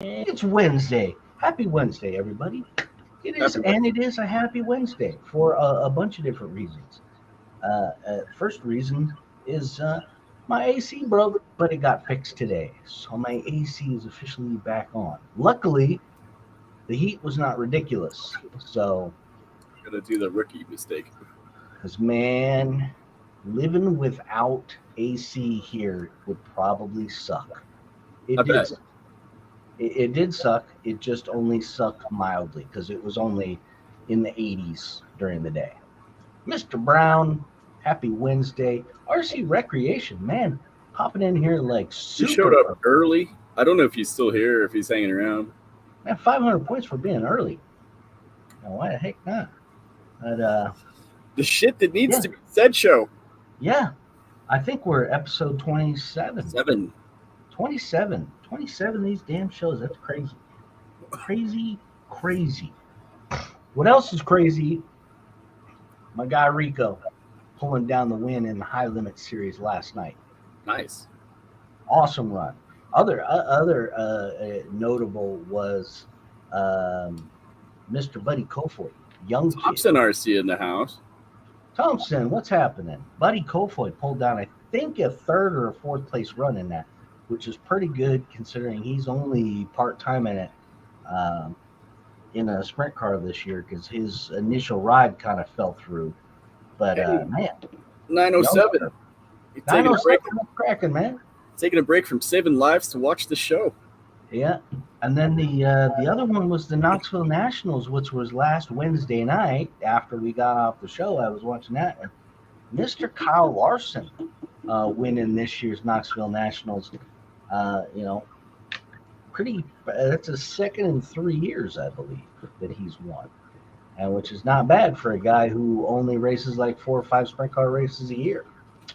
It's Wednesday. Happy Wednesday, everybody. Happy It is a happy Wednesday for a bunch of different reasons. First reason is my AC broke, but it got fixed today, so my AC is officially back on. Luckily, the heat was not ridiculous. So, gonna do the rookie mistake. because man, living without AC here would probably suck. I It did. bet. It did suck. It just only sucked mildly because it was only in the 80s during the day. Mr. Brown, happy Wednesday. RC Recreation, man, popping in here like He showed super up early. early. I don't know if he's still here or if he's hanging around. Man, 500 points for being early. Now, why the heck not? But The shit that needs yeah, to be said show. yeah. I think we're episode 27. 7. 27. 27 of these damn shows. That's crazy. Crazy, crazy. What else is crazy? My guy Rico pulling down the win in the high limit series last night. Nice. Awesome run. Other notable was um, Mr. Buddy Kofoid, young kid. Thompson RC in the house. Thompson, what's happening? Buddy Kofoid pulled down, I think, a third or a fourth place run in that, which is pretty good considering he's only part time um, in a sprint car this year because his initial ride kind of fell through. But Hey, man, 907. youngster, He's taking a break. 907 cracking, man. Taking a break from saving lives to watch the show. Yeah, and then the other one was the Knoxville Nationals, which was last Wednesday night after we got off the show. I was watching that, and Mr. Kyle Larson winning this year's Knoxville Nationals. You know, pretty. That's a second in 3 years, I believe, that he's won, and which is not bad for a guy who only races like 4 or 5 sprint car races a year.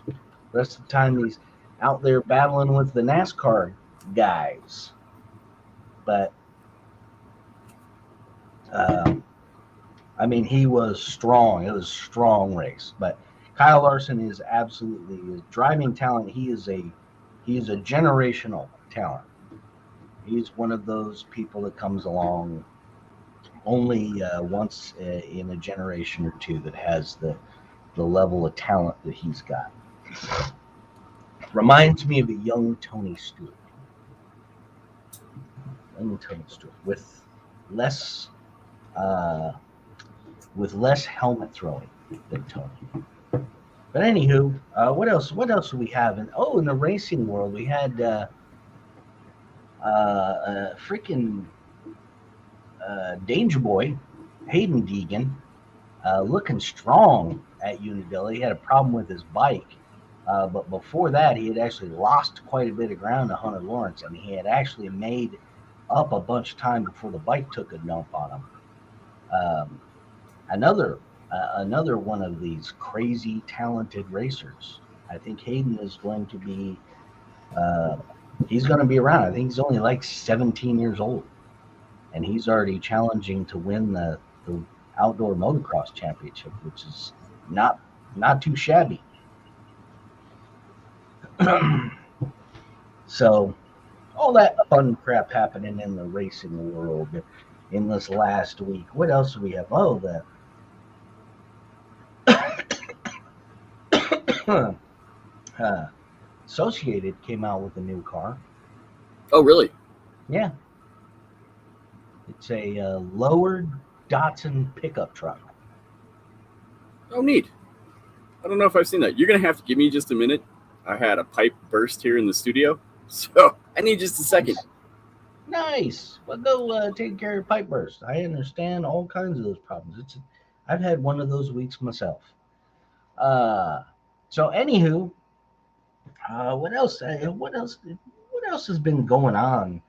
The rest of the time, he's out there battling with the NASCAR guys. But um, I mean, he was strong. It was a strong race. But Kyle Larson is absolutely his driving talent. He is a generational talent. He's one of those people that comes along only once in a generation or two that has the level of talent that he's got. Reminds me of a young Tony Stewart. Young Tony Stewart less uh, with less helmet throwing than Tony. But anywho, what else? What else do we have? In the racing world, we had freaking Danger Boy, Hayden Deegan, looking strong at Unadilla. He had a problem with his bike, but before that, he had actually lost quite a bit of ground to Hunter Lawrence, and he had actually made up a bunch of time before the bike took a dump on him. Um, another one of these crazy talented racers. I think Hayden is going to be uh, he's going to be around. I think he's only like 17 years old, and he's already challenging to win the outdoor motocross championship, which is not not too shabby. So all that fun crap happening in the racing world in this last week. What else do we have? Oh, the uh, Associated came out with a new car. Oh, really? Yeah, it's a lowered Datsun pickup truck. Oh, neat. I don't know if I've seen that. You're gonna have to give me just a minute. I had a pipe burst here in the studio, so I need just a second. Nice, nice. Well, go take care of pipe burst. I understand all kinds of those problems. I've had one of those weeks myself. Uh, so anywho, what else? What else? What else has been going on?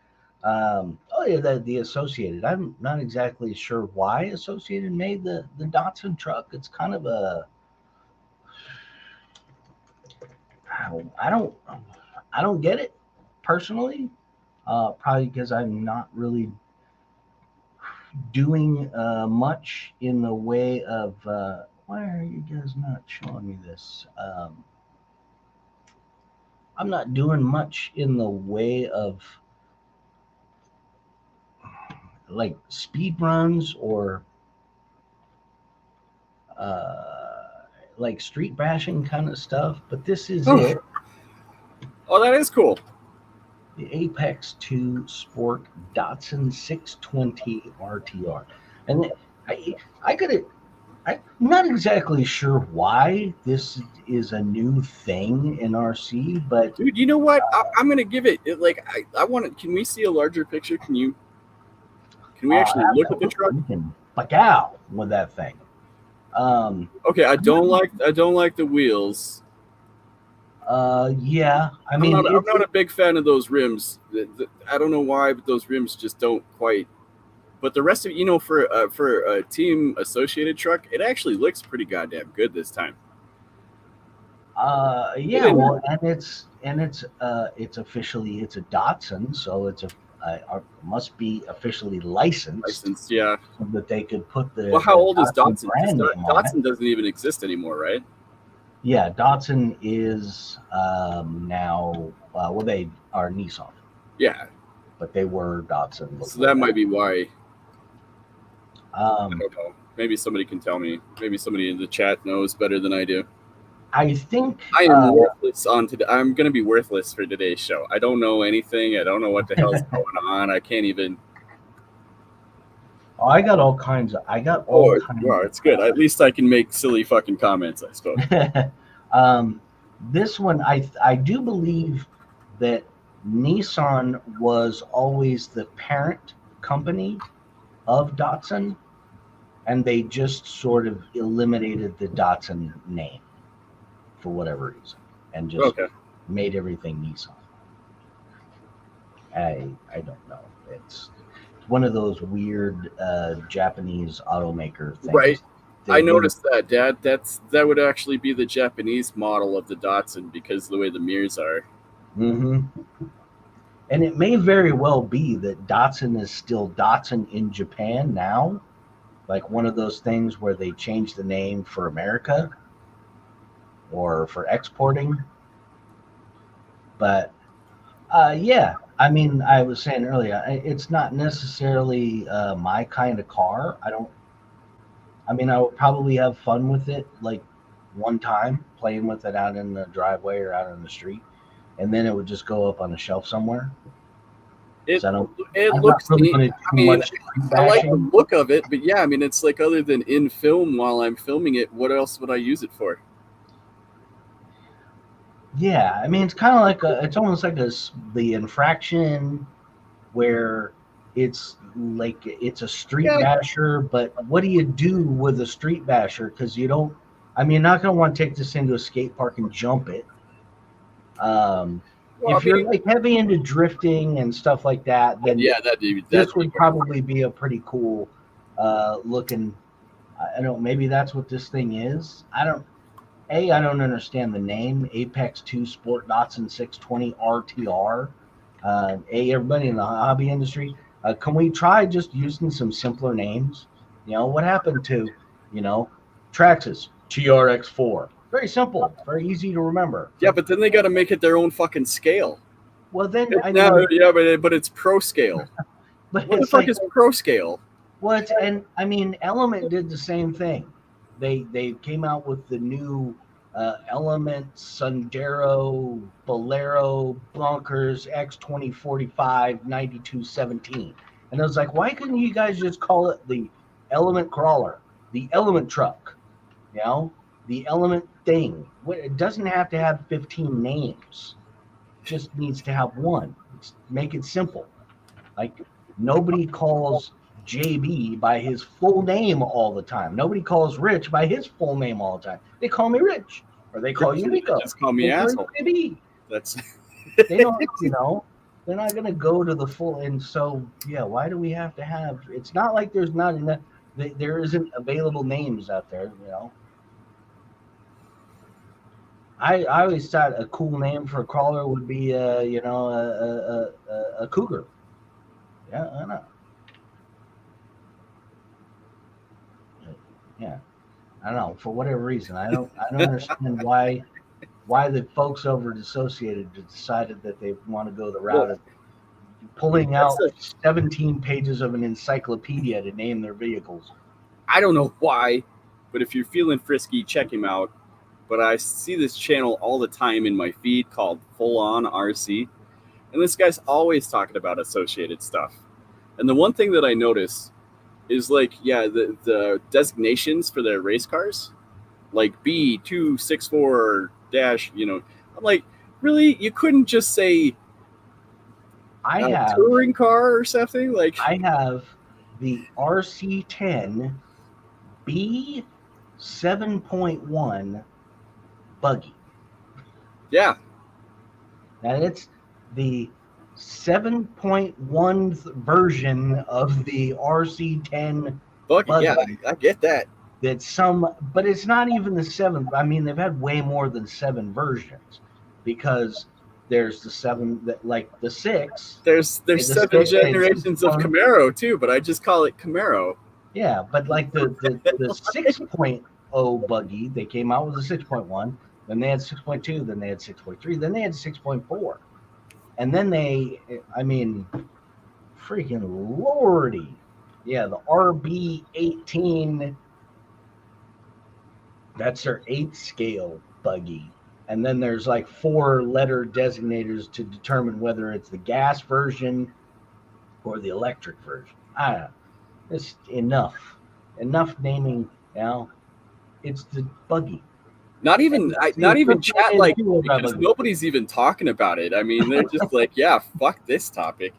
Oh yeah, the Associated. I'm not exactly sure why Associated made the Datsun truck. It's kind of a I don't I don't get it personally. Probably because I'm not really doing much in the way of. Why are you guys not showing me this? I'm not doing much in the way of like speed runs or like street bashing kind of stuff. But this is it. Oh, that is cool. The Apex 2 Sport Datsun 620 RTR. And I could I'm not exactly sure why this is a new thing in RC, but Dude, you know what? I'm gonna give it. Like, I want to. Can we see a larger picture? Can you? Can we actually look at the truck? you can buck out with that thing. Okay, I don't like the wheels. Yeah, I I'm mean, not a big fan of those rims. I don't know why, but those rims just don't quite. But the rest of it, for a team associated truck, it actually looks pretty goddamn good this time. yeah, well, it's officially it's a Datsun, so it's must be officially licensed, Yeah. so that they could put the. Well, how old is Datsun? Brand name on Datsun it. doesn't even exist anymore, right? Yeah, Datsun is now. Well, they are Nissan. Yeah. But they were Datsun. So that might be why. I Um, don't know. Maybe somebody can tell me. Maybe somebody in the chat knows better than I do. I think I am worthless on today. I'm going to be worthless for today's show. I don't know anything. I don't know what the hell's going on. I can't even. I got all kinds of. Well, it's good. At least I can make silly fucking comments, I suppose. This one, I do believe that Nissan was always the parent company of Datsun, and they just sort of eliminated the Datsun name for whatever reason, and just made everything Nissan. I don't know. It's one of those weird Japanese automaker things. Right. I noticed that, Dad. That would actually be the Japanese model of the Datsun because of the way the mirrors are. Mm-hmm. And it may very well be that Datsun is still Datsun in Japan now, like one of those things where they change the name for America or for exporting. But yeah, I mean, I was saying earlier, it's not necessarily my kind of car. I would probably have fun with it, like one time playing with it out in the driveway or out in the street, and then it would just go up on a shelf somewhere. It looks neat. I like the look of it, but yeah, I mean, it's like other than in film while I'm filming it, what else would I use it for? Yeah, I mean, it's kind of like it's almost like the infraction where it's like it's a street basher, but what do you do with a street basher? Because you don't, you're not going to want to take this into a skate park and jump it. If you're like heavy into drifting and stuff like that, then this would probably be a pretty cool looking. I don't know, maybe that's what this thing is. I don't understand the name. Apex 2 Sport Datsun 620 RTR. Everybody in the hobby industry, can we try just using some simpler names? What happened to, Traxxas TRX4? Very simple, very easy to remember. Yeah, but then they got to make it their own fucking scale. Well, then but it's pro scale. But what the fuck is pro scale? Well, Element did the same thing. They came out with the new Element Sandero Bolero Bonkers X2045 9217, and I was like, why couldn't you guys just call it the Element Crawler, the Element Truck, the Element thing? It doesn't have to have 15 names. It just needs to have one. Make it simple. Like, nobody calls JB by his full name all the time. Nobody calls Rich by his full name all the time. They call me Rich, or they call you Rico. Just call me asshole. JB. That's they don't, they're not gonna go to the full. And so, yeah, why do we have to have? It's not like there's not enough. There isn't available names out there. I always thought a cool name for a crawler would be a cougar. Yeah, I know. Yeah, I don't know, for whatever reason. I don't understand why the folks over at Associated decided that they want to go the route of pulling out 17 pages of an encyclopedia to name their vehicles. I don't know why, but if you're feeling frisky, check him out. But I see this channel all the time in my feed called Full On RC. And this guy's always talking about associated stuff. And the one thing that I notice is the designations for the race cars, like B264 dash, I'm like, really? You couldn't just say touring car or something? Like, I have the RC10 B7.1 buggy. Yeah. And it's the 7.1 version of the RC10 buggy. Yeah, I get that. But it's not even the 7th. I mean, they've had way more than 7 versions, because there's the 7 that, like the 6. There's 7 generations of Camaro too, but I just call it Camaro. Yeah, but like the 6.0 buggy, they came out with a 6.1, then they had 6.2, then they had 6.3, then they had 6.4. And then freaking lordy. Yeah, the RB18, that's their 8th scale buggy. And then there's like 4 letter designators to determine whether it's the gas version or the electric version. I don't know. It's enough naming now. It's the buggy. Not even chat, like, because nobody's even talking about it. I mean, they're just like, yeah, fuck this topic.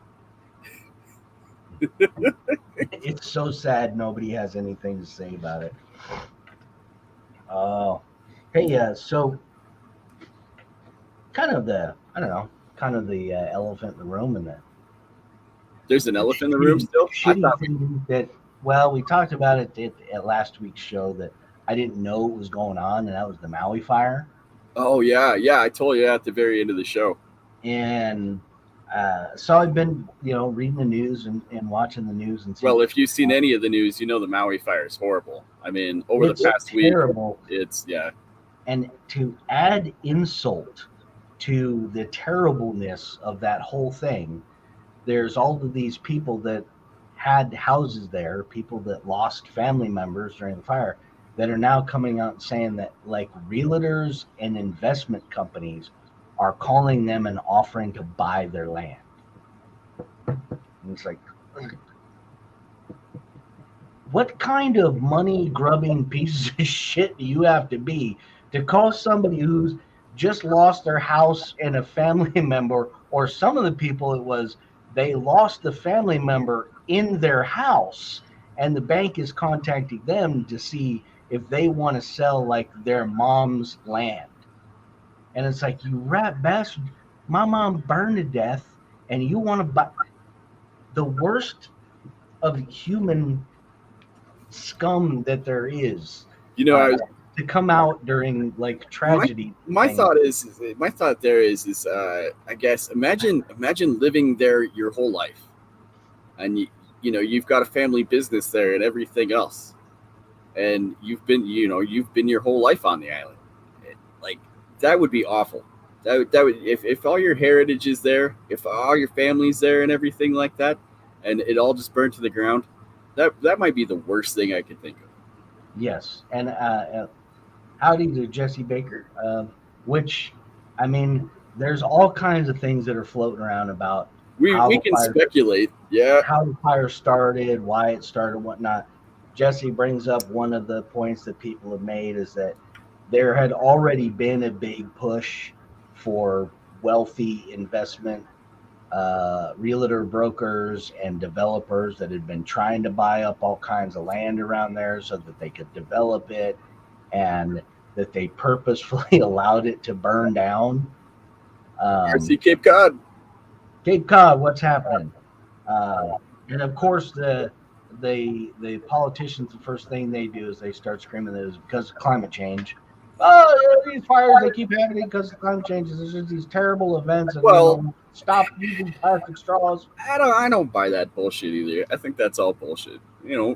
It's so sad nobody has anything to say about it. Oh, hey, so kind of the elephant in the room in that. There's an elephant in the room still? We talked about it at last week's show that I didn't know what was going on, and that was the Maui fire. Oh, yeah. I told you at the very end of the show. And so I've been, reading the news and watching the news. Well, if you've seen any of the news, the Maui fire is horrible. I mean, over the past week, it's, yeah. And to add insult to the terribleness of that whole thing, there's all of these people that had houses there, people that lost family members during the fire, that are now coming out and saying that, like, realtors and investment companies are calling them and offering to buy their land. And it's like, what kind of money grubbing piece of shit do you have to be to call somebody who's just lost their house and a family member, or some of the people it was, they lost the family member in their house, and the bank is contacting them to see if they want to sell, like, their mom's land. And it's like, you rat bastard, my mom burned to death, and you want to buy the worst of human scum that there is. To come out during, like, tragedy. My thought there is I guess imagine living there your whole life, and you've got a family business there and everything else, and you've been your whole life on the island. Like, that would be awful. That would if all your heritage is there, if all your family's there and everything like that, and it all just burned to the ground, that might be the worst thing I could think of. Yes, and howdy to Jesse Baker, which, I mean, there's all kinds of things that are floating around about. We can speculate, yeah, how the fire started, why it started, whatnot. Jesse brings up one of the points that people have made is that there had already been a big push for wealthy investment realtor brokers and developers that had been trying to buy up all kinds of land around there so that they could develop it, and that they purposefully allowed it to burn down. RC Cape Cod. Cape Cod, what's happening? And of course, the politicians, the first thing they do is they start screaming that it's because of climate change. Oh, these fires, they keep happening because of climate change. There's just these terrible events. And stop using plastic straws. I don't buy that bullshit either. I think that's all bullshit.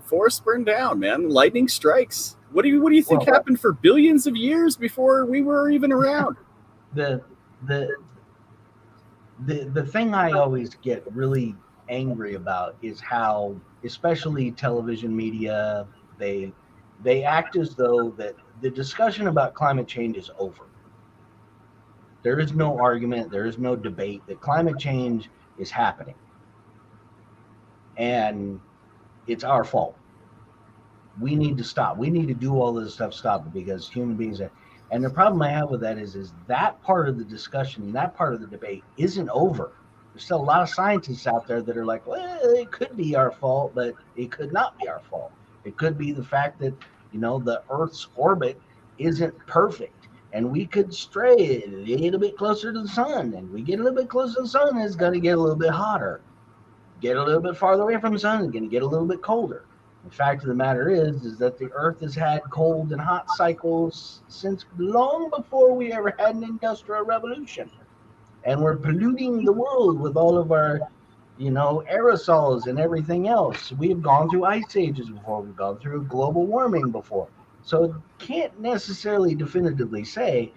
Forests burn down, man. Lightning strikes. What do you think happened for billions of years before we were even around? The thing I always get really angry about is how, especially television media, they they act as though that the discussion about climate change is over. There is no argument, there is no debate that climate change is happening, and it's our fault. We need to stop. We need to do all this stuff, stop it, because human beings are, and the problem I have with that is that part of the discussion, that part of the debate isn't over. There's still a lot of scientists out there that are like, well, it could be our fault, but it could not be our fault. It could be the fact that, the Earth's orbit isn't perfect, and we could stray a little bit closer to the sun, and we get a little bit closer to the sun, it's going to get a little bit hotter. Get a little bit farther away from the sun, it's going to get a little bit colder. The fact of the matter is that the Earth has had cold and hot cycles since long before we ever had an industrial revolution, and we're polluting the world with all of our, aerosols and everything else. We've gone through ice ages before. We've gone through global warming before. So can't necessarily definitively say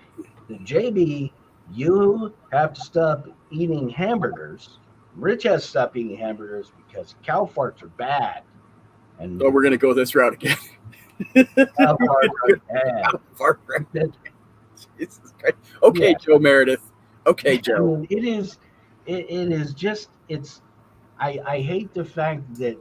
that, JB, you have to stop eating hamburgers. Rich has to stop eating hamburgers because cow farts are bad. And So we're gonna go this route again. cow farts are bad. Far right. Jesus Christ. Okay, Yeah. Joe Meredith. Okay, I Joe. mean, it is just, I hate the fact that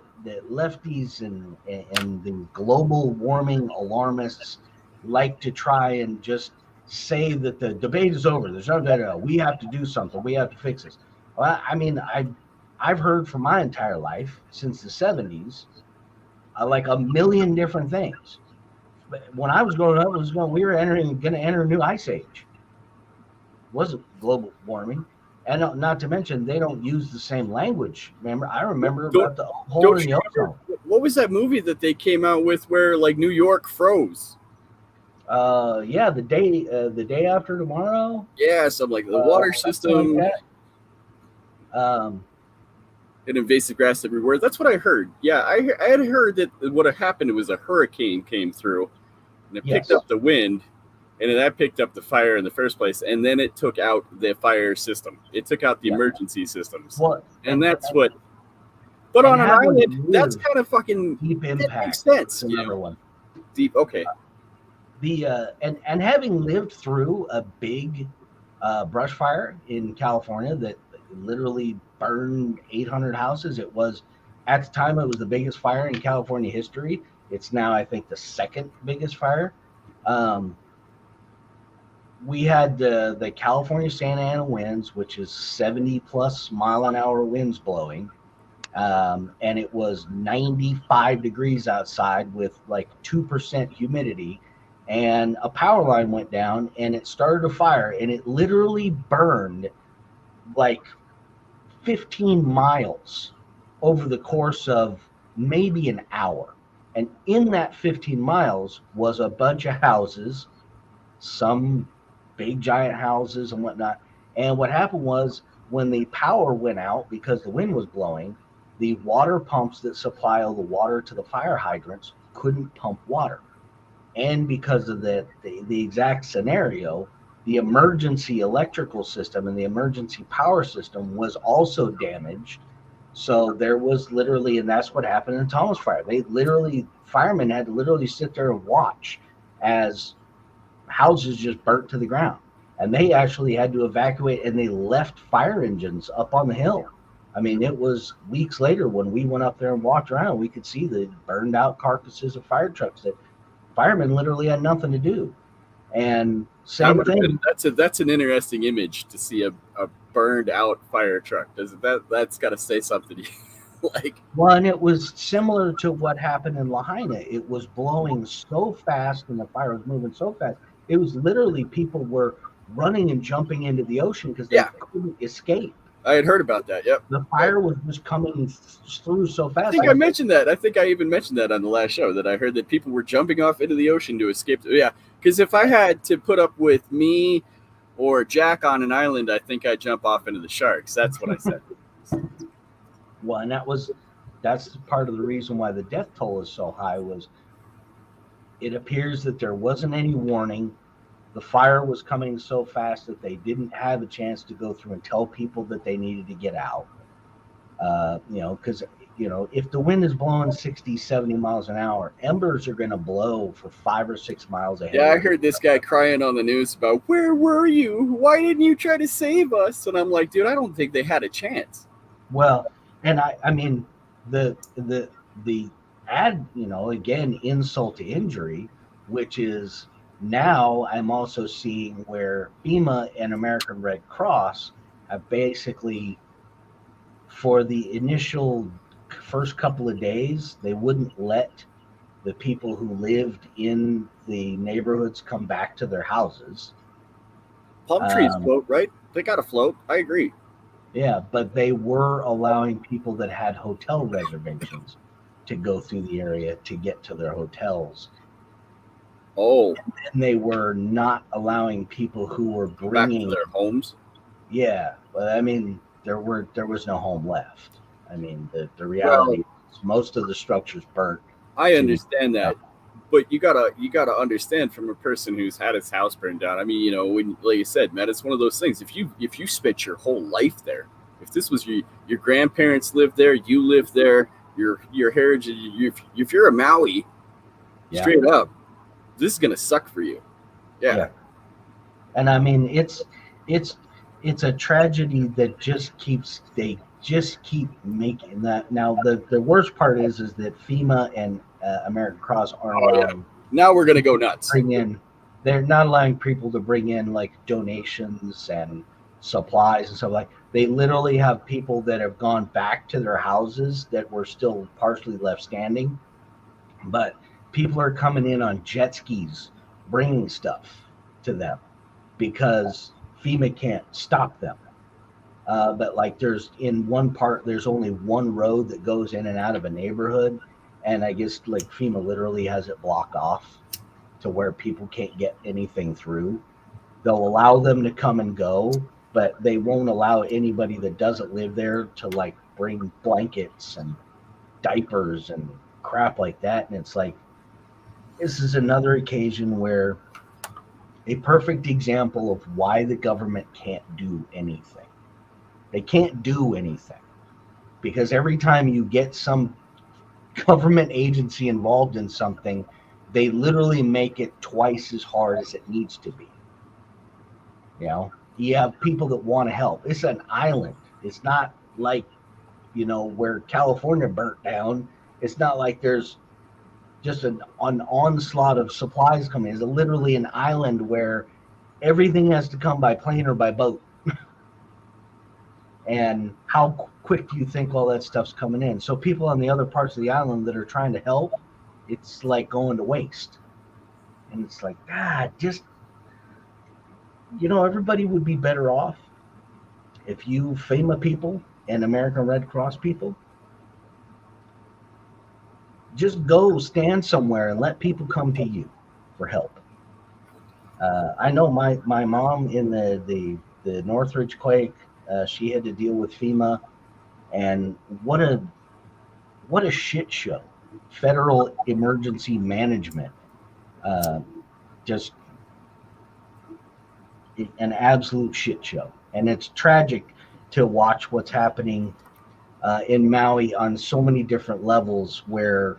lefties and the global warming alarmists like to try and just say that the debate is over. There's no better. We have to do something. We have to fix this. Well, I mean, I've heard for my entire life since the 70s, like a million different things. But when I was growing up, we were going to enter a new ice age. It wasn't global warming. And not to mention, they don't use the same language. I remember about the hole in the ozone. What was that movie that they came out with where like New York froze? Yeah, the day after tomorrow. Yeah, something like the water system. Like that. And invasive grass everywhere. That's what I heard. Yeah, I had heard that what had happened was a hurricane came through, and it picked up the wind, and then that picked up the fire in the first place, and then it took out the fire system. It took out the emergency systems. And that's what. But on an island, that's kind of fucking deep impact. That makes sense. Another one. Deep. Okay. And having lived through a big brush fire in California that literally burned 800 houses. It was, at the time, it was the biggest fire in California history. It's now, I think, the second biggest fire. We had the California Santa Ana winds, which is 70 plus mile an hour winds blowing. And it was 95 degrees outside with like 2% humidity. And a power line went down and it started a fire, and it literally burned like 15 miles over the course of maybe an hour. And in that 15 miles was a bunch of houses, some big giant houses and whatnot. And what happened was, when the power went out because the wind was blowing, the water pumps that supply all the water to the fire hydrants couldn't pump water. And because of the exact scenario, the emergency electrical system and the emergency power system was also damaged. So there was literally, and that's what happened in Thomas Fire. Firemen had to literally sit there and watch as houses just burnt to the ground. And they actually had to evacuate, and they left fire engines up on the hill. I mean, it was weeks later when we went up there and walked around, we could see the burned out carcasses of fire trucks that firemen literally had nothing to do. And same thing. That's an interesting image to see a burned out fire truck. That's got to say something to you. Well, and it was similar to what happened in Lahaina. It was blowing so fast and the fire was moving so fast. It was literally, people were running and jumping into the ocean because they couldn't escape. I had heard about that. Yep. The fire was just coming through so fast. I think I mentioned that. I think I even mentioned that on the last show, that I heard that people were jumping off into the ocean to escape. Yeah, because if I had to put up with me or Jack on an island, I think I'd jump off into the sharks. That's what I said. Well, and that's part of the reason why the death toll is so high. Was it appears that there wasn't any warning. the fire was coming so fast that they didn't have a chance to go through and tell people that they needed to get out. Because if the wind is blowing 60, 70 miles an hour, embers are going to blow for 5 or 6 miles ahead Yeah, I of you. heard this guy crying on the news about, where were you? Why didn't you try to save us? And I'm like, dude, I don't think they had a chance. Well, and I mean, the add, again, insult to injury, which is now I'm also seeing where FEMA and American Red Cross have basically, for the initial first couple of days, they wouldn't let the people who lived in the neighborhoods come back to their houses. Palm trees float, right? They got to float. I agree. Yeah, but they were allowing people that had hotel reservations to go through the area to get to their hotels. Oh, And they were not allowing people who were back to bringing. their homes. Yeah, but I mean, there was no home left. I mean, the reality is most of the structures burnt. I understand that, but you gotta understand from a person who's had his house burned down. I mean, when, like you said, Matt, it's one of those things. If you spent your whole life there, if this was your grandparents lived there, you lived there, your heritage, if you're a Maui, straight up, this is gonna suck for you. Yeah. And I mean, it's a tragedy that they just keep making that. Now the worst part is that FEMA and American Cross aren't allowing. Now we're gonna go nuts. They're not allowing people to bring in like donations and supplies and stuff like. They literally have people that have gone back to their houses that were still partially left standing, but people are coming in on jet skis bringing stuff to them because FEMA can't stop them. But like there's only one road that goes in and out of a neighborhood, and I guess like FEMA literally has it blocked off to where people can't get anything through. They'll allow them to come and go, but they won't allow anybody that doesn't live there to like bring blankets and diapers and crap like that. And it's like, this is another occasion where a perfect example of why the government can't do anything. They can't do anything because every time you get some government agency involved in something, they literally make it twice as hard as it needs to be. You have people that want to help. It's an island. It's not like, where California burnt down. It's not like there's just an onslaught of supplies coming. It's literally an island where everything has to come by plane or by boat. And how quick do you think all that stuff's coming in? So people on the other parts of the island that are trying to help, it's like going to waste. And it's like, God, just, everybody would be better off if you FEMA people and American Red Cross people just go stand somewhere and let people come to you for help. I know my mom in the Northridge quake, she had to deal with FEMA, and what a shit show. Federal emergency management, just an absolute shit show. And it's tragic to watch what's happening in Maui on so many different levels, where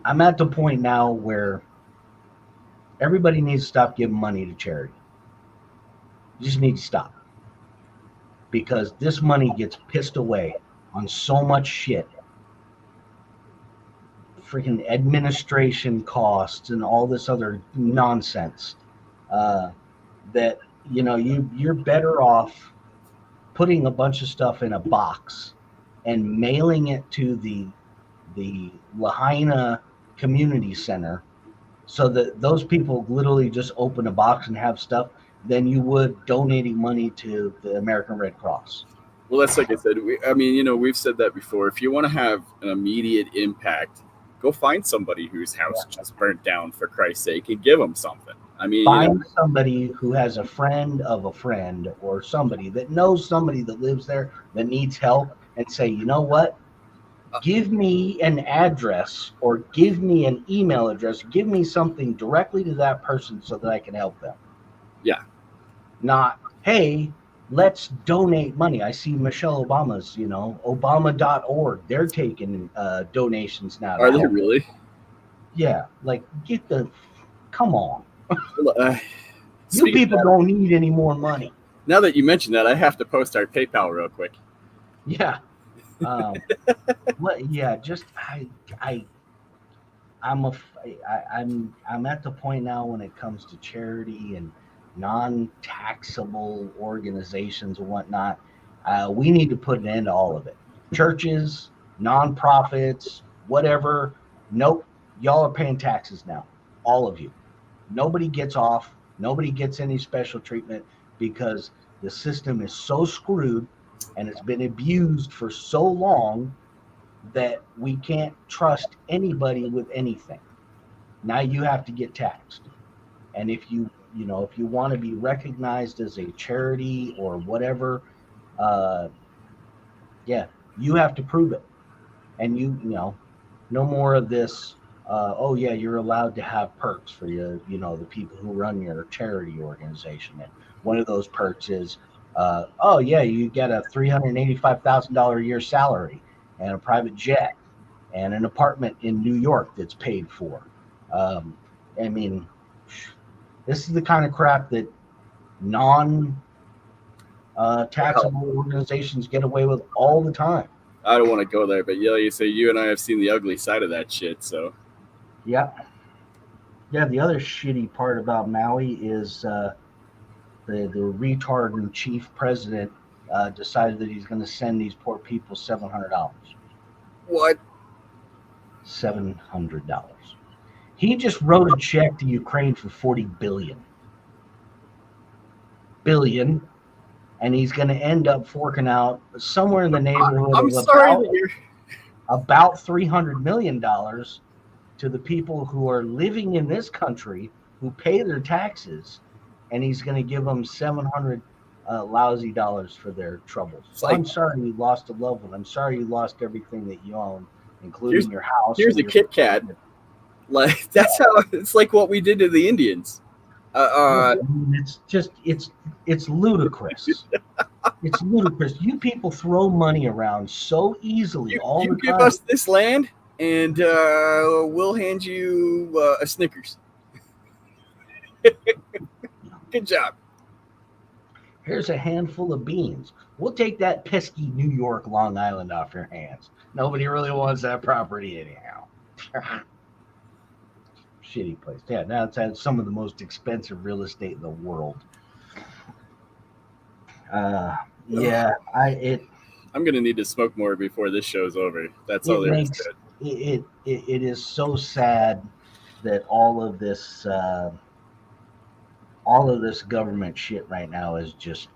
I'm at the point now where everybody needs to stop giving money to charity. You just need to stop, because this money gets pissed away on so much shit. Freaking administration costs and all this other nonsense that you're better off putting a bunch of stuff in a box and mailing it to the Lahaina Community Center, so that those people literally just open a box and have stuff, than you would donating money to the American Red Cross. Well, that's like I said. We've said that before. If you want to have an immediate impact, go find somebody whose house just burnt down, for Christ's sake, and give them something. I mean, find somebody who has a friend of a friend, or somebody that knows somebody that lives there that needs help, and say, you know what? Give me an address or give me an email address. Give me something directly to that person so that I can help them. Yeah. Not, hey, let's donate money. I see Michelle Obama's, Obama.org. They're taking donations now to Are they help. really? Yeah, like come on. Uh, You speaking of people that, don't need any more money. now that you mention that, I have to post our PayPal real quick. Yeah. What? Yeah. Just I I'm a I'm at the point now when it comes to charity and non-taxable organizations and whatnot. We need to put an end to all of it. Churches, nonprofits, whatever. Nope. Y'all are paying taxes now. All of you. Nobody gets off. Nobody gets any special treatment because the system is so screwed and it's been abused for so long that we can't trust anybody with anything. Now you have to get taxed. And if you want to be recognized as a charity or whatever, uh, yeah, you have to prove it. And no more of this. Oh yeah, you're allowed to have perks for the people who run your charity organization. And one of those perks is, oh yeah, you get a $385,000 a year salary and a private jet and an apartment in New York that's paid for. Um, I mean, this is the kind of crap that non taxable organizations get away with all the time. I don't want to go there, but yeah, you say you and I have seen the ugly side of that shit. So Yeah. Yeah, the other shitty part about Maui is the retard and chief president decided that he's going to send these poor people $700. what? $700. He just wrote a check to Ukraine for 40 billion, and he's going to end up forking out somewhere in the neighborhood I'm of sorry that you're. about $300 million to the people who are living in this country who pay their taxes, and he's going to give them 700 lousy dollars for their troubles. So Like, I'm sorry you lost a loved one. I'm sorry you lost everything that you own, including your house. Here's a Kit Kat. Like that's how it's like what we did to the Indians. It's just it's ludicrous. It's ludicrous. You people throw money around so easily all you the give time. us this land, and we'll hand you a Snickers. Good job. Here's a handful of beans. We'll take that pesky New York, Long Island off your hands. Nobody really wants that property anyhow. Shitty place. Yeah, now it's had some of the most expensive real estate in the world. Yeah, I'm gonna need to smoke more before this show's over. That's all there is to it. It is so sad that all of this government shit right now is just.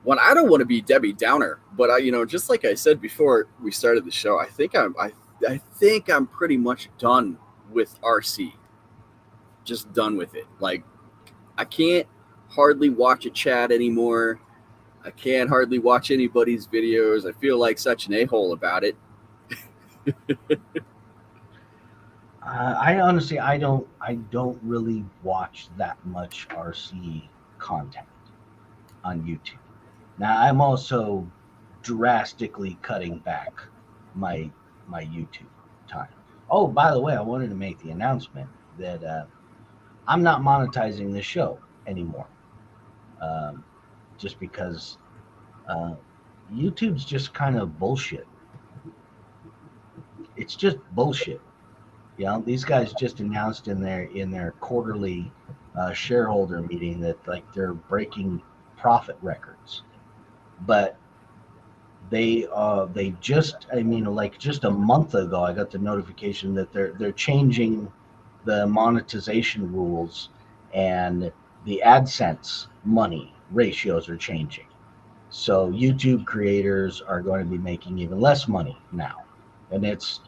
Well, I don't want to be Debbie Downer, but just like I said before we started the show, I think I'm pretty much done with RC. Just done with it. Like, I can't hardly watch a chat anymore. I can't hardly watch anybody's videos. I feel like such an a-hole about it. I honestly, I don't really watch that much RC content on YouTube. Now, I'm also drastically cutting back my YouTube time. Oh, by the way, I wanted to make the announcement that I'm not monetizing this show anymore, just because YouTube's just kind of bullshit. It's just bullshit. These guys just announced in their quarterly shareholder meeting that like they're breaking profit records, but they just just a month ago I got the notification that they're changing the monetization rules, and the AdSense money ratios are changing. So YouTube creators are going to be making even less money now, and it's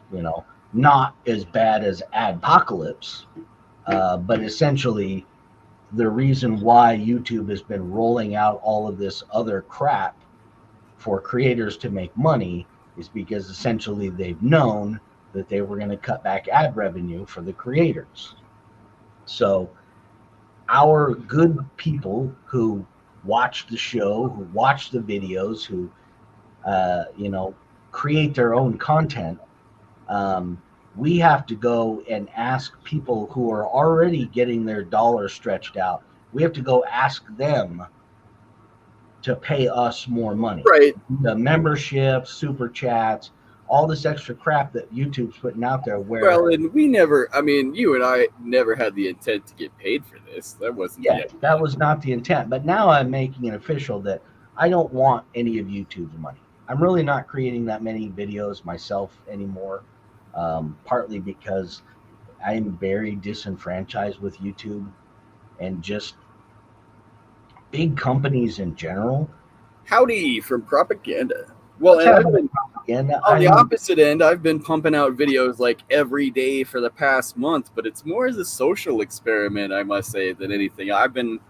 not as bad as Adpocalypse, but essentially the reason why YouTube has been rolling out all of this other crap for creators to make money is because essentially they've known that they were going to cut back ad revenue for the creators. So our good people who watch the show, who watch the videos, who you know, create their own content, um, we have to go and ask people who are already getting their dollar stretched out. We have to go ask them to pay us more money. Right. The memberships, super chats, all this extra crap that YouTube's putting out there. Where Well, and we never, I mean, you and I never had the intent to get paid for this. That wasn't yeah, the that was not the intent. But now I'm making it official that I don't want any of YouTube's money. I'm really not creating that many videos myself anymore. Partly because I'm very disenfranchised with YouTube and just big companies in general. Howdy from propaganda. Well, and I've been Propaganda. on the opposite end. I've been pumping out videos like every day for the past month, but it's more as a social experiment, I must say, than anything. I've been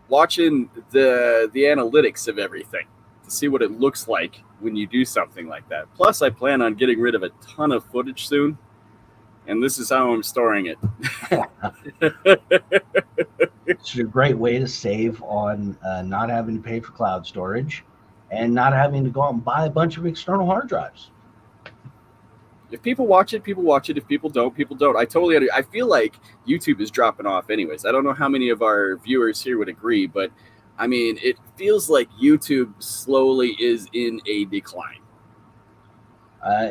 watching the analytics of everything to see what it looks like when you do something like that. Plus, I plan on getting rid of a ton of footage soon, and this is how I'm storing it. It's a great way to save on not having to pay for cloud storage and not having to go out and buy a bunch of external hard drives. If people watch it, people watch it. If people don't, people don't. I feel like YouTube is dropping off anyways. I don't know how many of our viewers here would agree, but I mean, it feels like YouTube slowly is in a decline.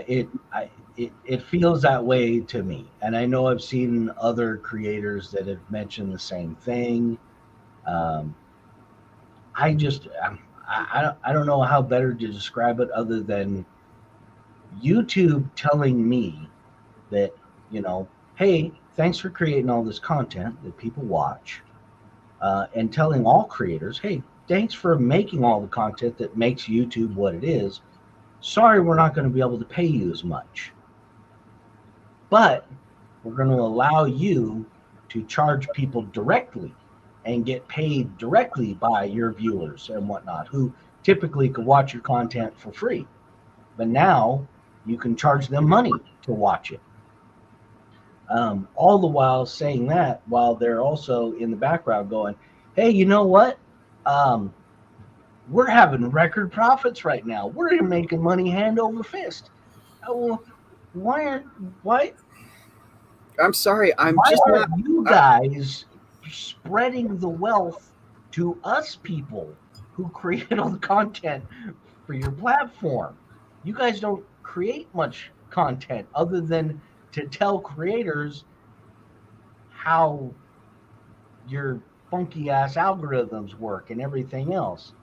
It feels that way to me, and I know I've seen other creators that have mentioned the same thing. I just I don't know how better to describe it other than YouTube telling me that, you know, hey, thanks for creating all this content that people watch, and telling all creators, hey, thanks for making all the content that makes YouTube what it is. Sorry, we're not going to be able to pay you as much, but we're going to allow you to charge people directly and get paid directly by your viewers and whatnot, who typically could watch your content for free. But now you can charge them money to watch it. All the while saying that, while they're also in the background going, hey, you know what? We're having record profits right now. We're making money hand over fist. Well, why? I'm sorry. Why aren't you guys spreading the wealth to us people who create all the content for your platform? You guys don't create much content other than to tell creators how your funky ass algorithms work and everything else.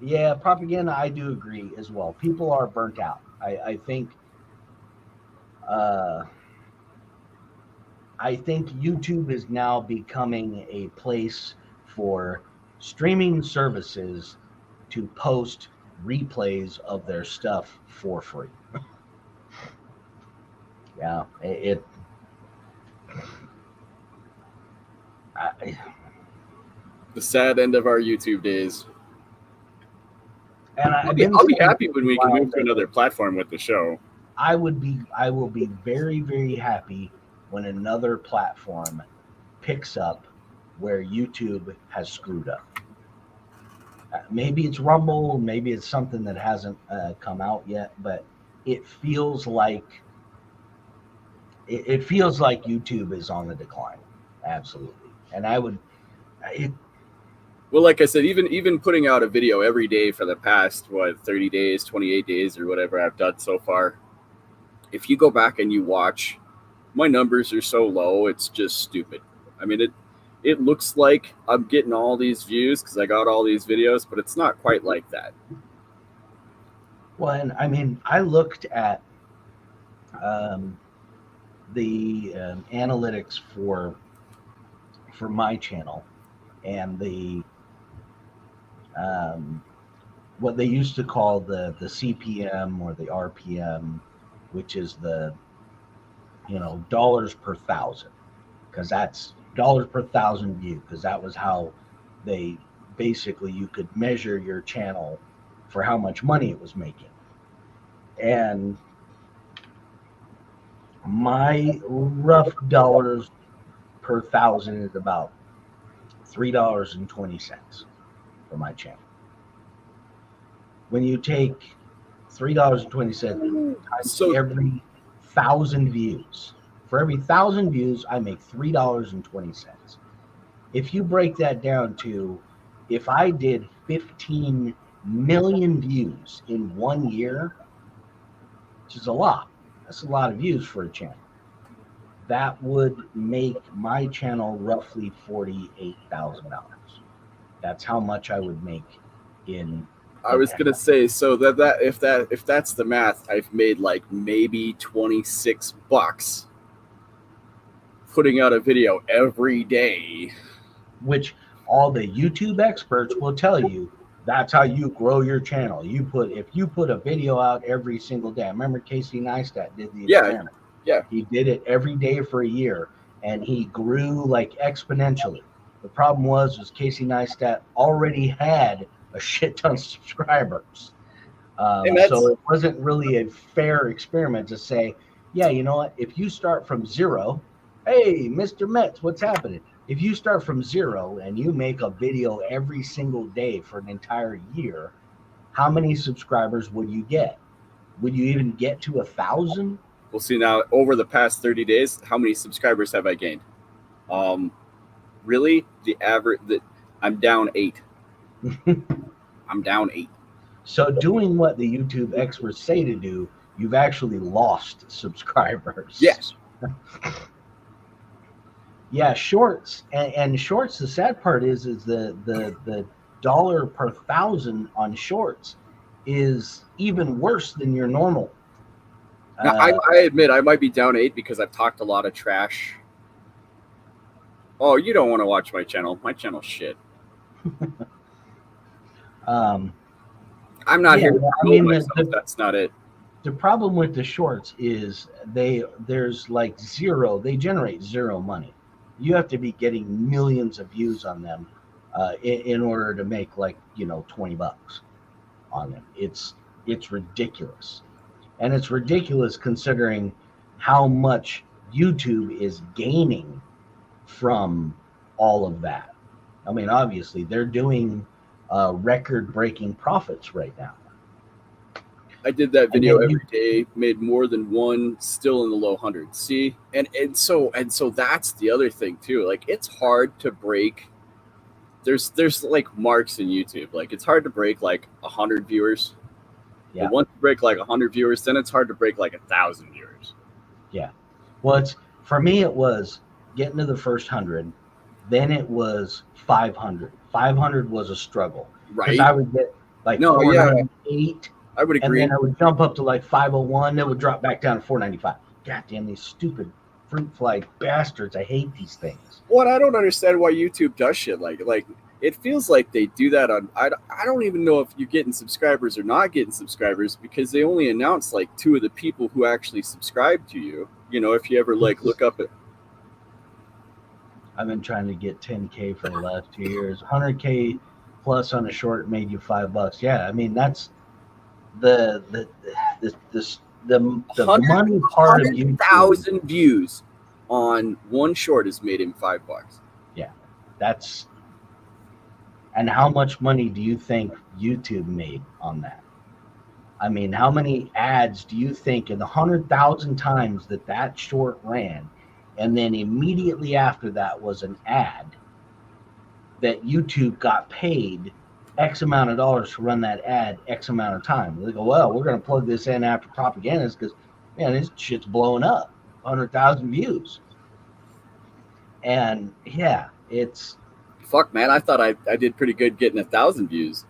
Yeah, propaganda, I do agree as well. People are burnt out. I think YouTube is now becoming a place for streaming services to post replays of their stuff for free. Yeah, the sad end of our YouTube days. And I'll be happy when we can move to another platform with the show. I will be very, very happy when another platform picks up where YouTube has screwed up. Maybe it's Rumble, maybe it's something that hasn't come out yet, but it feels like YouTube is on the decline, absolutely. And well, like I said, even putting out a video every day for the past 30 days, 28 days, or whatever I've done so far. If you go back and you watch, my numbers are so low, it's just stupid. I mean, it looks like I'm getting all these views because I got all these videos, but it's not quite like that. Well, and I mean, I looked at the analytics for my channel and the what they used to call the CPM or the RPM, which is the dollars per thousand, because that's dollars per thousand view, because that was how they basically you could measure your channel for how much money it was making. And my rough dollars per thousand is about $3.20 for my channel. When you take $3.20 times So every 1,000 views, for every 1,000 views, I make $3.20. If you break that down to, if I did 15 million views in 1 year, which is a lot, that's a lot of views for a channel. That would make my channel roughly $48,000. That's how much I would make in. I was gonna say, so if that's the math, I've made like maybe $26 putting out a video every day. Which all the YouTube experts will tell you that's how you grow your channel. If you put a video out every single day. I remember Casey Neistat did the experiment. Yeah. He did it every day for a year, and he grew like exponentially. The problem was Casey Neistat already had a shit ton of subscribers. So it wasn't really a fair experiment to say, yeah, you know what? If you start from zero, hey, Mr. Metz, what's happening? If you start from zero and you make a video every single day for an entire year, how many subscribers would you get? Would you even get to 1,000? We'll see now. Over the past 30 days, how many subscribers have I gained? Really, the average that I'm down 8. I'm down 8. So doing what the YouTube experts say to do, you've actually lost subscribers. Yes. Yeah, shorts and shorts. The sad part is the dollar per 1,000 on shorts is even worse than your normal. Now, I admit I might be down 8 because I've talked a lot of trash. Oh, you don't want to watch my channel. My channel's shit. I'm not here to promote myself. That's not it. The problem with the shorts is there's like zero. They generate zero money. You have to be getting millions of views on them in order to make like $20 on them. It's ridiculous, and it's ridiculous considering how much YouTube is gaining from all of that. I mean, obviously they're doing record-breaking profits right now. I did that video every day, made more than one, still in the low hundreds. See, and so that's the other thing too. Like, it's hard to break. There's like marks in YouTube. Like, it's hard to break like 100 viewers. Yeah. But once you break like 100 viewers, then it's hard to break like 1,000 viewers. Yeah. Well, for me, it was getting to the first 100. Then it was 500. 500 was a struggle. Right. I would get like 498. I would agree. And then I would jump up to like 501. That would drop back down to 495. God damn, these stupid fruit fly bastards. I hate these things. What I don't understand why YouTube does shit like it feels like they do that on. I don't even know if you're getting subscribers or not getting subscribers because they only announce like 2 of the people who actually subscribe to you. You know, if you ever like look up it. I've been trying to get 10K for the last 2 years. 100K plus on a short made you $5. Yeah, I mean that's the money part of YouTube. 100,000 views on one short has made him $5. Yeah, that's. And how much money do you think YouTube made on that? I mean, how many ads do you think in the 100,000 times that short ran, and then immediately after that was an ad that YouTube got paid X amount of dollars to run that ad X amount of time? They go, well, we're going to plug this in after propagandas because, man, this shit's blowing up. 100,000 views. And, yeah, it's... Fuck, man, I thought I did pretty good getting 1,000 views.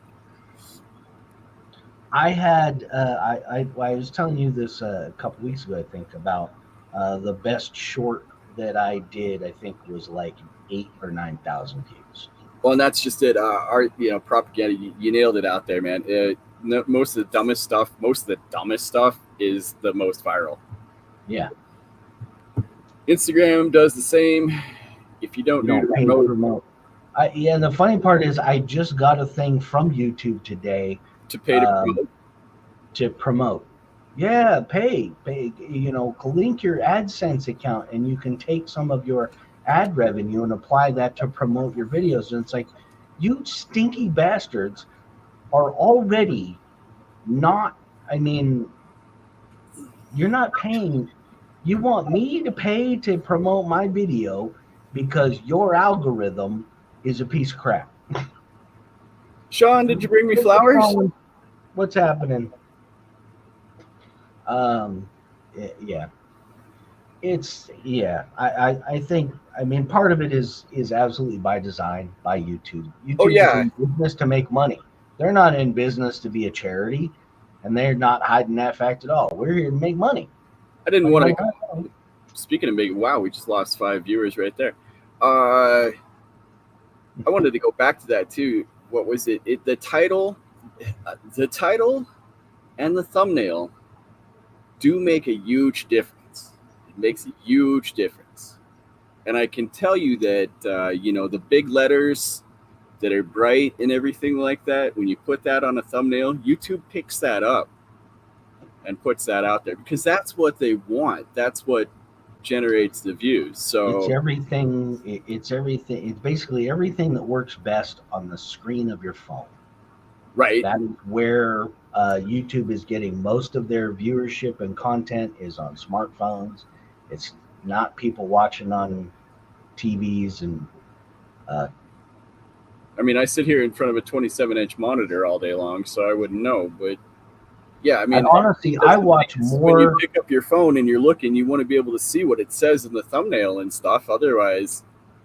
I had, I was telling you this a couple weeks ago, I think, about the best short that I did, I think, was like 8,000 or 9,000 views. Well, and that's just it. Our, propaganda, you nailed it out there, man. Most of the dumbest stuff is the most viral. Yeah. Instagram does the same. If you don't promote. And the funny part is I just got a thing from YouTube today to pay to promote. Yeah, pay. You know, link your AdSense account, and you can take some of your ad revenue and apply that to promote your videos. And it's like, you stinky bastards are already not. I mean, you're not paying. You want me to pay to promote my video because your algorithm is a piece of crap. Sean, did you bring me flowers? What's happening? Um, yeah, I think, I mean, part of it is absolutely by design by YouTube. Oh YouTube is yeah, in business to make money. They're not in business to be a charity, and they're not hiding that fact at all. We're here to make money. I didn't Like, want to no, go. Speaking of making, wow, we just lost 5 viewers right there. Uh, I wanted to go back to that too. What was it? The title and the thumbnail do make a huge difference. It makes a huge difference, and I can tell you that the big letters that are bright and everything like that. When you put that on a thumbnail, YouTube picks that up and puts that out there because that's what they want. That's what generates the views. it's So everything. It's everything. It's basically everything that works best on the screen of your phone. right. That is where YouTube is getting most of their viewership and content is on smartphones. It's not people watching on TVs and uh, I mean, I sit here in front of a 27-inch monitor all day long, so I wouldn't know. But yeah, I and mean, honestly, I watch when you more, pick up your phone and you're looking, you want to be able to see what it says in the thumbnail and stuff. Otherwise,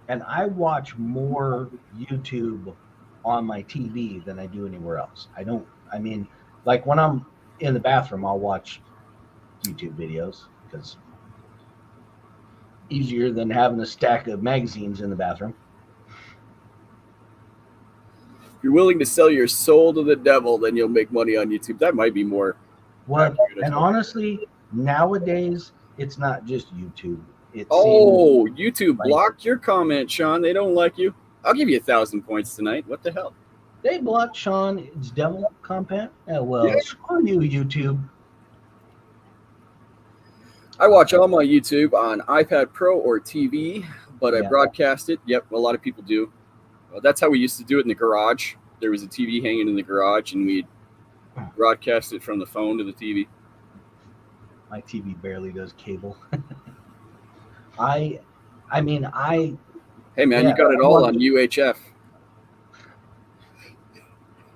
and I watch more YouTube on my TV than I do anywhere else. I don't. I mean, like when I'm in the bathroom, I'll watch YouTube videos because easier than having a stack of magazines in the bathroom. if you're willing to sell your soul to the devil, then you'll make money on YouTube. That might be more What accurate. and honestly, nowadays it's not just YouTube. It seems Oh, YouTube like blocked your comment, Sean. They don't like you. I'll give you 1,000 points tonight. What the hell? they blocked Sean. It's devil content. Yeah, Yeah. well, screw you, YouTube. I watch all my YouTube on iPad Pro or TV, but I Yeah. broadcast it. Yep, a lot of people do. Well, that's how we used to do it in the garage. There was a TV hanging in the garage, and we'd broadcast it from the phone to the TV. My TV barely does cable. I, I mean, I Hey, man, yeah, you got it all on UHF.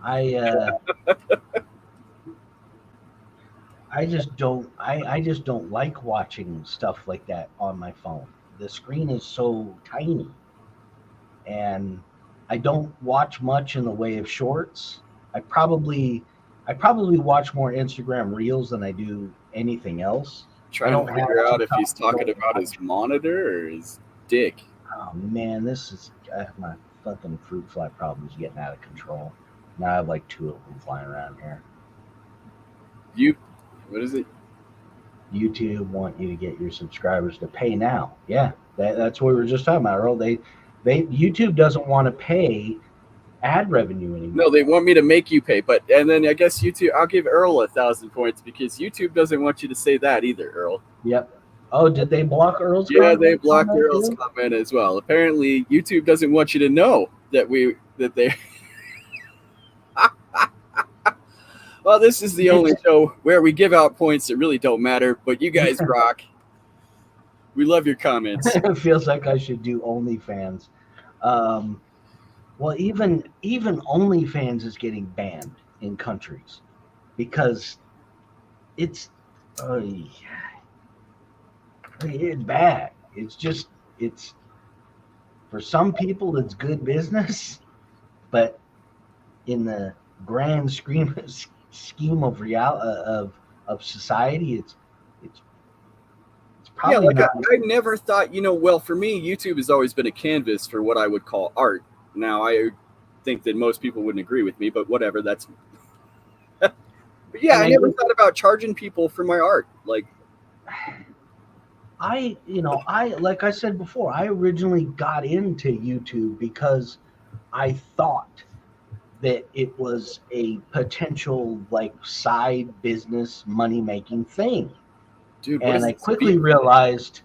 I I just don't. I just don't like watching stuff like that on my phone. The screen is so tiny, and I don't watch much in the way of shorts. I probably I probably watch more Instagram Reels than I do anything else. I Trying don't to have figure out if TikTok. he's talking about his monitor or his dick. Oh man, this is my fucking fruit fly problem is getting out of control. Now I have like two of them flying around here. What is it? YouTube want you to get your subscribers to pay now. Yeah, that's what we were just talking about, Earl. They YouTube doesn't want to pay ad revenue anymore. No, they want me to make you pay, and then I guess YouTube. I'll give Earl 1,000 points because YouTube doesn't want you to say that either, Earl. Yep. Oh, did they block Earl's Yeah, comment? they blocked Earl's comment as well. Apparently, YouTube doesn't want you to know that they. Well, this is the only show where we give out points that really don't matter, but you guys rock. We love your comments. It feels like I should do OnlyFans. Well, even OnlyFans is getting banned in countries because it's it's bad. It's for some people it's good business, but in the grand scheme of of society, it's probably Yeah, not. I never thought, well, for me, YouTube has always been a canvas for what I would call art. Now, I think that most people wouldn't agree with me, but whatever, that's. But yeah, I never thought about charging people for my art. Like, I like I said before, I originally got into YouTube because I thought that it was a potential like side business money making thing. Dude, what And is I this quickly beef? realized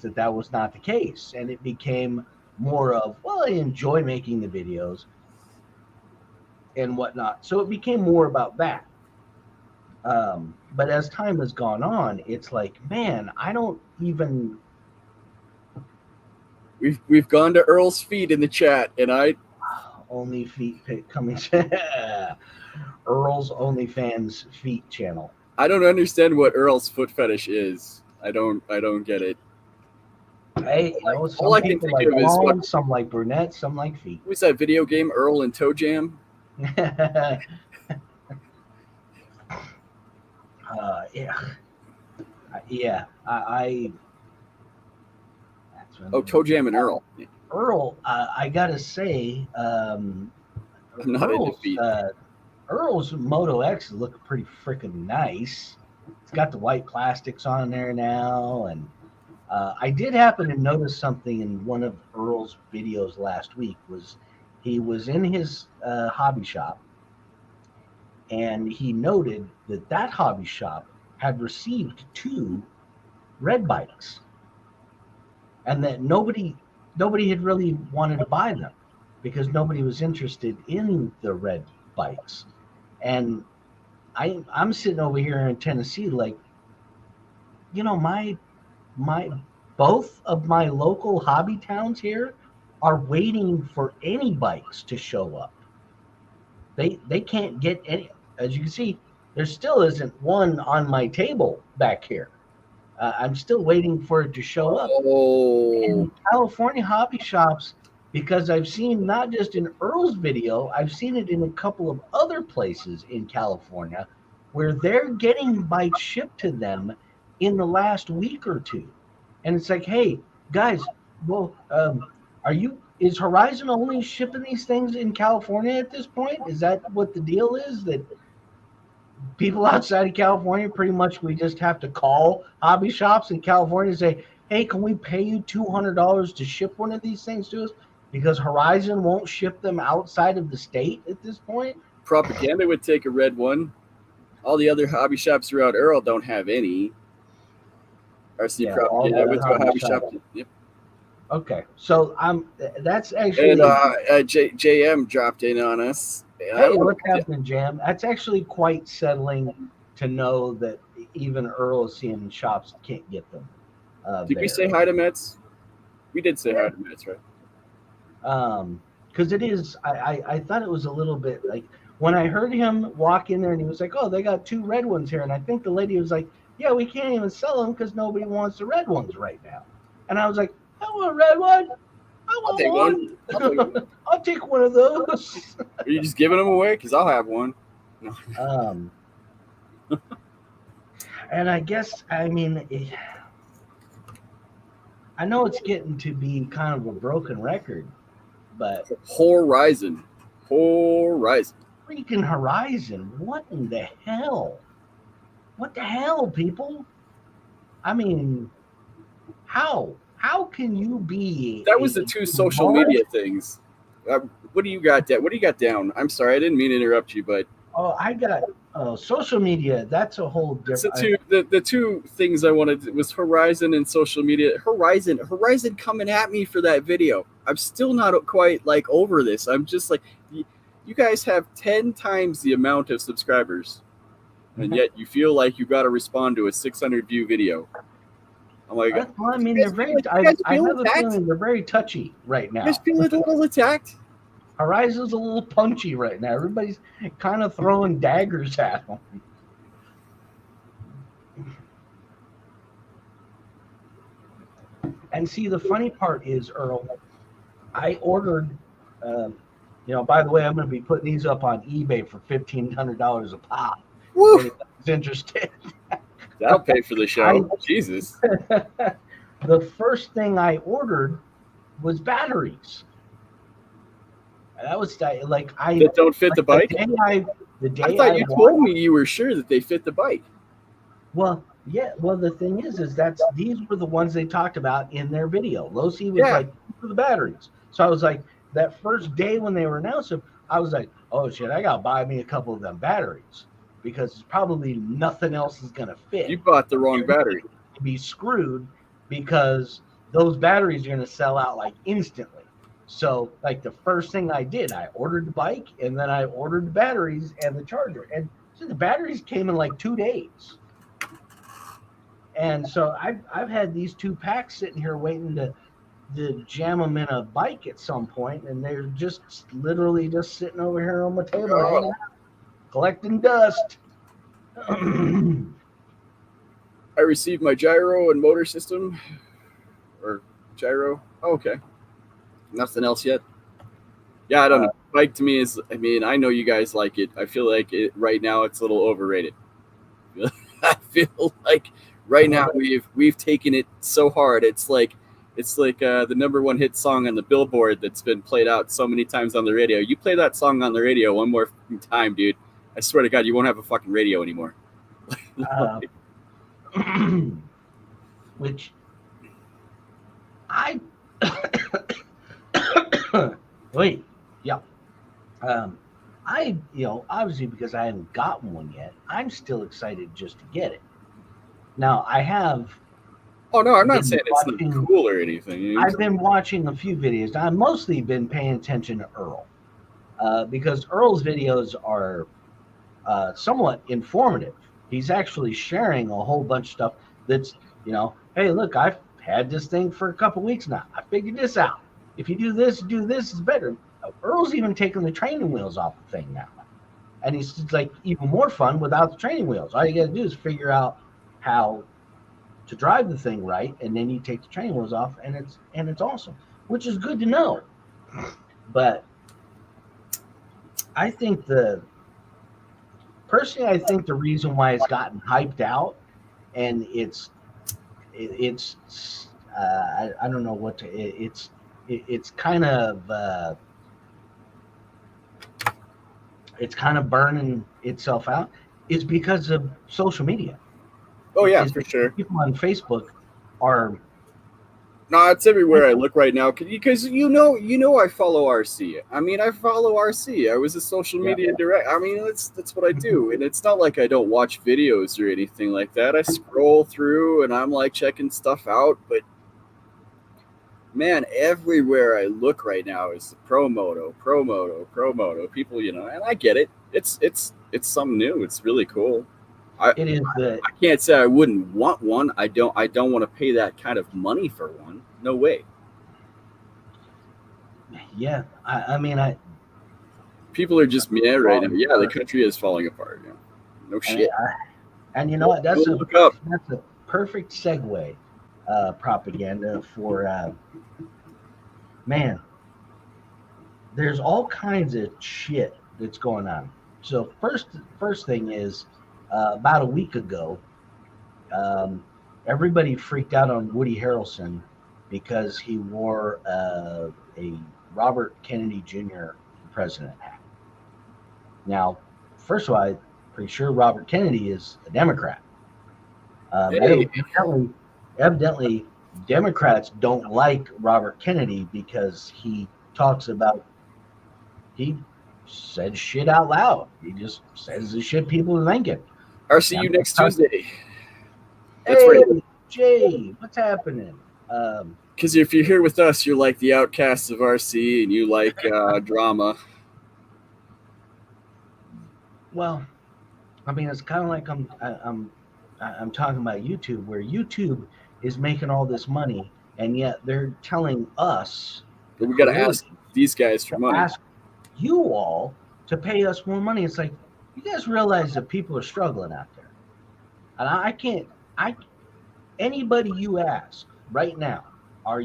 that that was not the case, and it became more of, well, I enjoy making the videos and whatnot. So it became more about that. But as time has gone on, it's like, man, I don't even We've gone to Earl's feet in the chat, and only feet pick coming. Earl's OnlyFans feet channel. I don't understand what Earl's foot fetish is. I don't get it. Hey, All some I can people think like of is what blonde, some like brunette, some like feet. was that video game, Earl and Toe Jam? Yeah, yeah. That's Oh, Toe Jam and Earl. Earl. I gotta say, I'm not into Earl's feet. Earl's Moto X look pretty freaking nice. It's got the white plastics on there now, and I did happen to notice something in one of Earl's videos last week. Was he was in his hobby shop, and he noted that that hobby shop had received 2 red bikes, and that nobody had really wanted to buy them because nobody was interested in the red bikes. And I'm sitting over here in Tennessee, like, my both of my local hobby towns here are waiting for any bikes to show up. They can't get any. As you can see, there still isn't one on my table back here. I'm still waiting for it to show up. Oh, In California hobby shops, because I've seen not just in Earl's video, I've seen it in a couple of other places in California where they're getting bikes shipped to them in the last week or two. And it's like, hey, guys, well, is Horizon only shipping these things in California at this point? Is that what the deal is? That people outside of California, pretty much we just have to call hobby shops in California and say, hey, can we pay you $200 to ship one of these things to us? Because Horizon won't ship them outside of the state at this point. Propaganda would take a red one. All the other hobby shops throughout Earl don't have any. RC Yeah, all the Propaganda. I other went to a hobby shops. shop. Yep. Okay, so that's And actually, JM dropped in on us. hey, what's happening, Jam? That's actually quite settling to know that even Earl is seeing shops can't get them. Did we say hi to Mets? We did say hi to Mets, right? Because it is, I thought it was a little bit like when I heard him walk in there and he was like, oh, they got 2 red ones here. And I think the lady was like, yeah, we can't even sell them because nobody wants the red ones right now. And I was like, I want a red one. I I'll want take one. one. I'll take one. I'll take one of those. Are you just giving them away? Because I'll have one. No. And I guess, I mean, I know it's getting to be kind of a broken record, but Horizon. freaking Horizon, what in the hell? What the hell, people? I mean, how? How can you be? That was the 2 social media things. What do you got? What do you got down? I'm sorry, I didn't mean to interrupt you, but I got social media. That's a whole different. the 2 things I wanted was Horizon and social media. Horizon coming at me for that video. I'm still not quite like over this. I'm just like, you guys have 10 times the amount of subscribers, and yet you feel like you got to respond to a 600 view video. I'm like, well, I mean, they're very. I have a feeling they're very touchy right now. You guys feel a little attacked? Horizon's a little punchy right now. Everybody's kind of throwing daggers at them. And see, the funny part is, Earl, I ordered. By the way, I'm going to be putting these up on eBay for $1,500 a pop. Woo! Anybody's interested? That'll pay for the show. Jesus. The first thing I ordered was batteries. That was like that don't fit the bike. The day I thought you told me you were sure that they fit the bike. Well, yeah. Well, the thing is these were the ones they talked about in their video. Losi was like, for the batteries. So I was like, that first day when they were announced, I was like, oh shit, I gotta buy me a couple of them batteries because probably nothing else is gonna fit. You bought the wrong battery. Be screwed because those batteries are gonna sell out like instantly. So like the first thing I did, I ordered the bike and then I ordered the batteries and the charger. And so the batteries came in like 2 days. And so I've had these 2 packs sitting here waiting to jam them in a bike at some point, and they're just literally just sitting over here on my table, hanging out, collecting dust. I received my gyro and motor system, or gyro. Oh, okay. Nothing else yet. Yeah, I don't know. Bike to me is. I mean, I know you guys like it. I feel like it right now. It's a little overrated. I feel like right now we've taken it so hard. It's like the #1 hit song on the Billboard that's been played out so many times on the radio. You play that song on the radio one more time, dude. I swear to God, you won't have a fucking radio anymore. Which I wait, yeah. I obviously because I haven't gotten one yet, I'm still excited just to get it. Now I have. Oh no, I'm not saying it's not cool or anything. I've been watching a few videos. I've mostly been paying attention to Earl because Earl's videos are somewhat informative. He's actually sharing a whole bunch of stuff that's, hey, look, I've had this thing for a couple weeks now. I figured this out. If you do this, it's better. Earl's even taking the training wheels off the thing now. And it's like even more fun without the training wheels. All you got to do is figure out how to drive the thing right, and then you take the training wheels off, and it's awesome, which is good to know. But I think the reason why it's gotten hyped out, and it's I don't know what to it's kind of burning itself out, is because of social media. Oh yeah, for sure. People on Facebook are. No, it's everywhere I look right now because I follow RC. I mean, I follow RC. I was a social media director. I mean, that's what I do, and it's not like I don't watch videos or anything like that. I scroll through and I'm like checking stuff out, but man, everywhere I look right now is the pro moto. People, and I get it. It's something new. It's really cool. I can't say I wouldn't want one. I don't want to pay that kind of money for one. No way. Yeah, I mean, people are just mad right now. Yeah, the country is falling apart. Yeah. No shit. And you know what? That's a perfect segue. Propaganda for man. There's all kinds of shit that's going on. So first thing is. About a week ago, everybody freaked out on Woody Harrelson because he wore a Robert Kennedy Jr. president hat. Now, first of all, I'm pretty sure Robert Kennedy is a Democrat. Evidently, Democrats don't like Robert Kennedy because he says shit out loud. He just says the shit people are thinking. RCU next Tuesday. That's right. Jay, what's happening? Because if you're here with us, you're like the outcasts of RC, and you like drama. Well, I mean, it's kind of like I'm talking about YouTube, where YouTube is making all this money, and yet they're telling us. But we got to ask these guys for money. Ask you all to pay us more money. It's like, you guys realize that people are struggling out there, and anybody you ask right now, are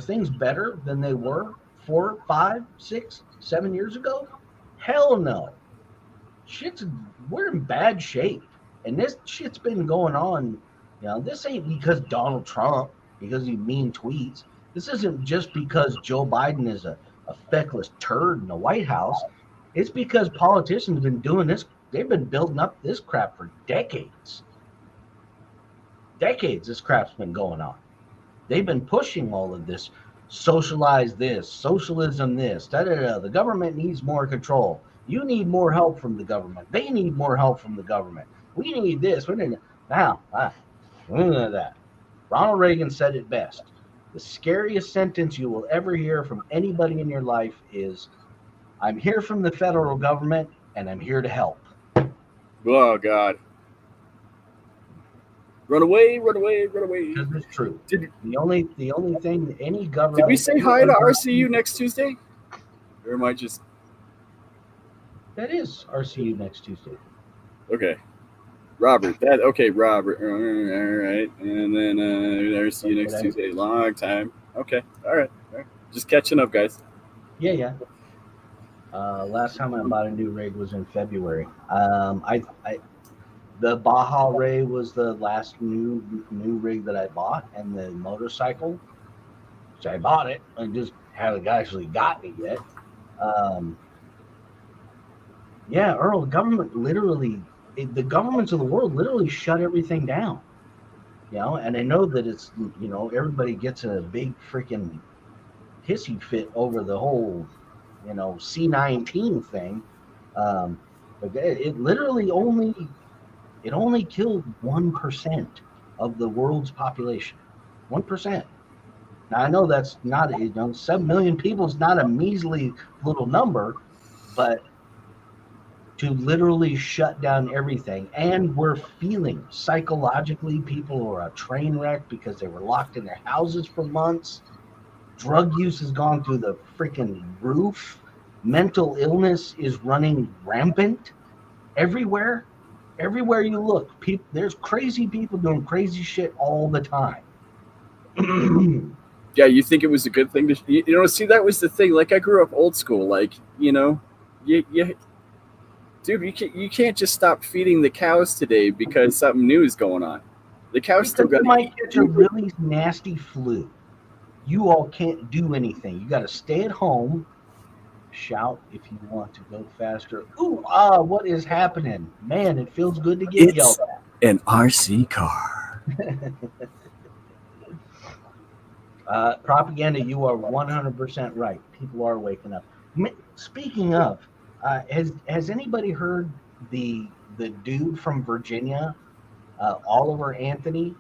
things better than they were 4, 5, 6, 7 years ago? Hell no. We're in bad shape, and this shit's been going on. This ain't because Donald Trump, because he mean tweets. This isn't just because Joe Biden is a feckless turd in the White House. It's because politicians have been doing this. They've been building up this crap for decades. Decades this crap's been going on. They've been pushing all of this socialize this, socialism this, da da da. The government needs more control. You need more help from the government. They need more help from the government. We need this. We need now. None of that. Ronald Reagan said it best. The scariest sentence you will ever hear from anybody in your life is, "I'm here from the federal government and I'm here to help." Oh God. Run away, run away, run away. Because it's true. Did The only thing that any government. we say hi to RCU next Tuesday? Or am I just That is RCU next Tuesday. okay? Robert, Robert. All right, and then RCU next Tuesday. Long time. Okay, all right. Just catching up, guys. Yeah. Last time I bought a new rig was in February. The Baja Ray was the last new rig that I bought, and the motorcycle, which I bought it, I just haven't actually gotten it yet. Yeah, Earl, the governments of the world literally shut everything down. And I know that it's, everybody gets in a big freaking hissy fit over the whole, C-19 thing. But it literally only killed 1% of the world's population. 1%. Now I know that's not, 7 million people is not a measly little number, but to literally shut down everything. And we're feeling psychologically, people are a train wreck because they were locked in their houses for months. Drug use has gone through the freaking roof. Mental illness is running rampant everywhere. Everywhere you look, there's crazy people doing crazy shit all the time. Yeah, you think it was a good thing to, see, that was the thing. Like, I grew up old school. Like, dude, you can't just stop feeding the cows today because something new is going on. The cows still got. You might catch a really nasty flu. You all can't do anything. You got to stay at home. Shout if you want to go faster. Ooh, what is happening? Man, it feels good to get yelled at. An RC car. Propaganda, you are 100% right. People are waking up. Speaking of, has anybody heard the dude from Virginia, Oliver Anthony,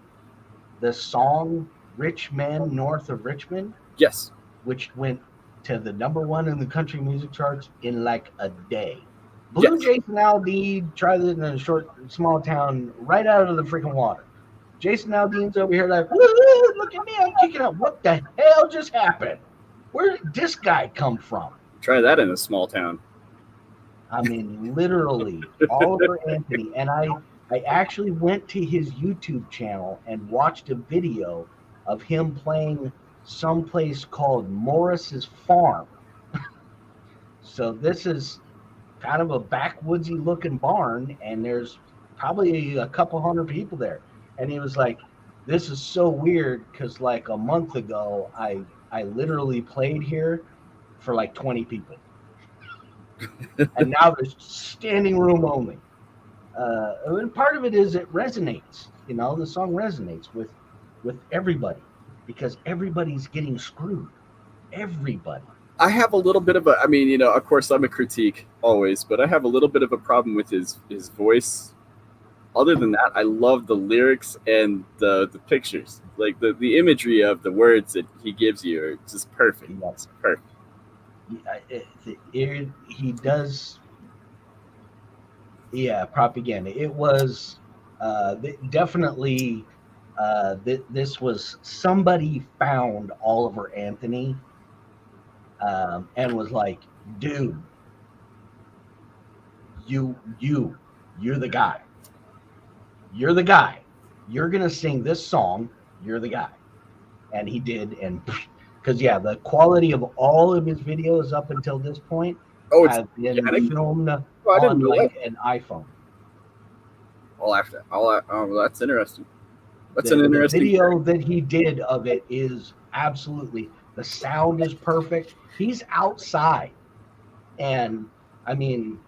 the song "Rich Men North of Richmond"? Yes. Which went to the #1 in the country music charts in like a day. Blue Jason Aldean tried it in a small town right out of the freaking water. Jason Aldean's over here like, look at me, I'm kicking up. What the hell just happened? Where did this guy come from? Try that in a small town. I mean, literally, Oliver Anthony. And I actually went to his YouTube channel and watched a video of him playing someplace called Morris's Farm. So this is kind of a backwoodsy looking barn, and there's probably a couple hundred people there. And he was like, this is so weird because like a month ago I literally played here for like 20 people. And now there's standing room only. And part of it is it resonates. The song resonates with everybody because everybody's getting screwed. Everybody. I have a little bit of a, of course I'm a critique always, but I have a little bit of a problem with his voice. Other than that, I love the lyrics and the pictures. Like the imagery of the words that he gives you are just perfect. It's perfect. He does. Yeah, propaganda. It was definitely. This was somebody found Oliver Anthony and was like, dude, you're the guy. You're the guy. You're going to sing this song. You're the guy. And he did. And because, the quality of all of his videos up until this point have been filmed on like an iPhone. That's interesting. That's an interesting video that he did of it is absolutely, the sound is perfect. He's outside. And I mean,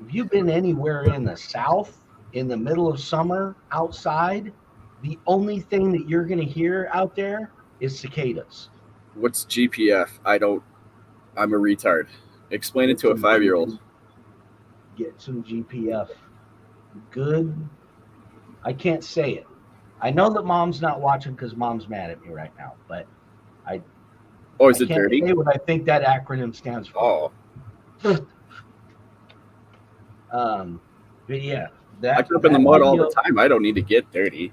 if you've been anywhere in the South in the middle of summer outside, the only thing that you're going to hear out there is cicadas. What's GPF? I'm a retard. Explain it to a 5-year-old. Get some GPF. Good. I can't say it. I know that mom's not watching because mom's mad at me right now, but Oh, is I it can't dirty? say what I think that acronym stands for. Oh, But yeah, I that jump in the mud all the video, time. I don't need to get dirty.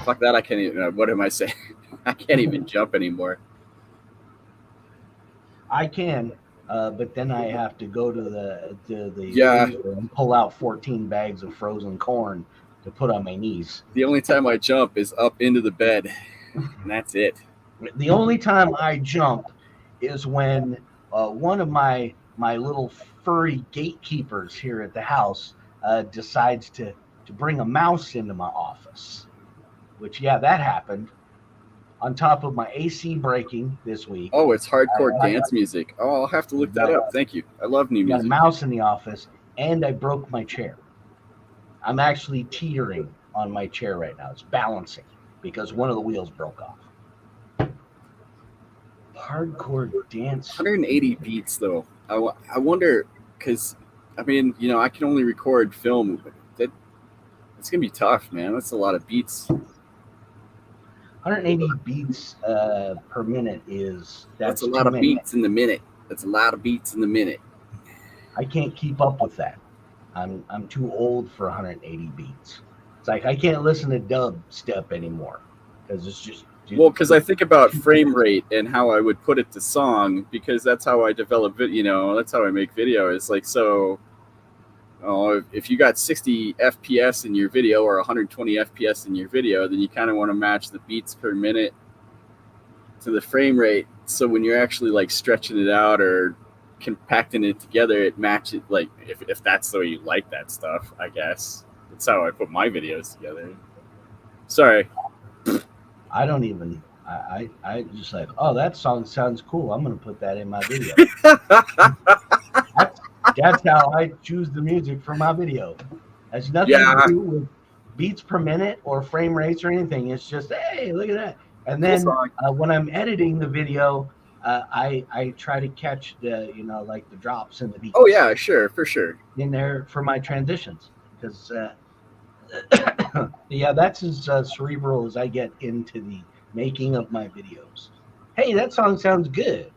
Fuck that. I can't even. What am I saying? I can't even jump anymore. I can, but then I have to go to the Yeah. freezer and pull out 14 bags of frozen corn to put on my knees. The only time I jump is up into the bed, and that's it. The only time I jump is when one of my little furry gatekeepers here at the house decides to bring a mouse into my office. Which, yeah, that happened. On top of my AC breaking this week. Oh, it's hardcore dance music. Oh, I'll have to look that up. Thank you. I love new got a music. mouse in the office, and I broke my chair. I'm actually teetering on my chair right now. It's balancing because one of the wheels broke off. Hardcore dance. 180 beats, though. I wonder, because, I mean, I can only record film. But it's going to be tough, man. That's a lot of beats. 180 beats per minute that's a lot of beats in the minute. That's a lot of beats in the minute. I can't keep up with that. I'm too old for 180 beats. It's like I can't listen to dubstep anymore because it's just well, because I think about frame rate and how I would put it to song, because that's how I develop that's how I make video. It's like, so if you got 60 FPS in your video or 120 FPS in your video, then you kind of want to match the beats per minute to the frame rate. So when you're actually like stretching it out or compacting it together, it matches. Like if that's the way you like that stuff, I guess that's how I put my videos together. Sorry. I don't even. I just like, oh, that song sounds cool. I'm gonna put that in my video. That's how I choose the music for my video. Has nothing to do with beats per minute or frame rates or anything. It's just, hey, look at that. And then when I'm editing the video, I try to catch the like the drops and the beats. Oh yeah, sure, for sure. In there for my transitions, because yeah, that's as cerebral as I get into the making of my videos. Hey, that song sounds good.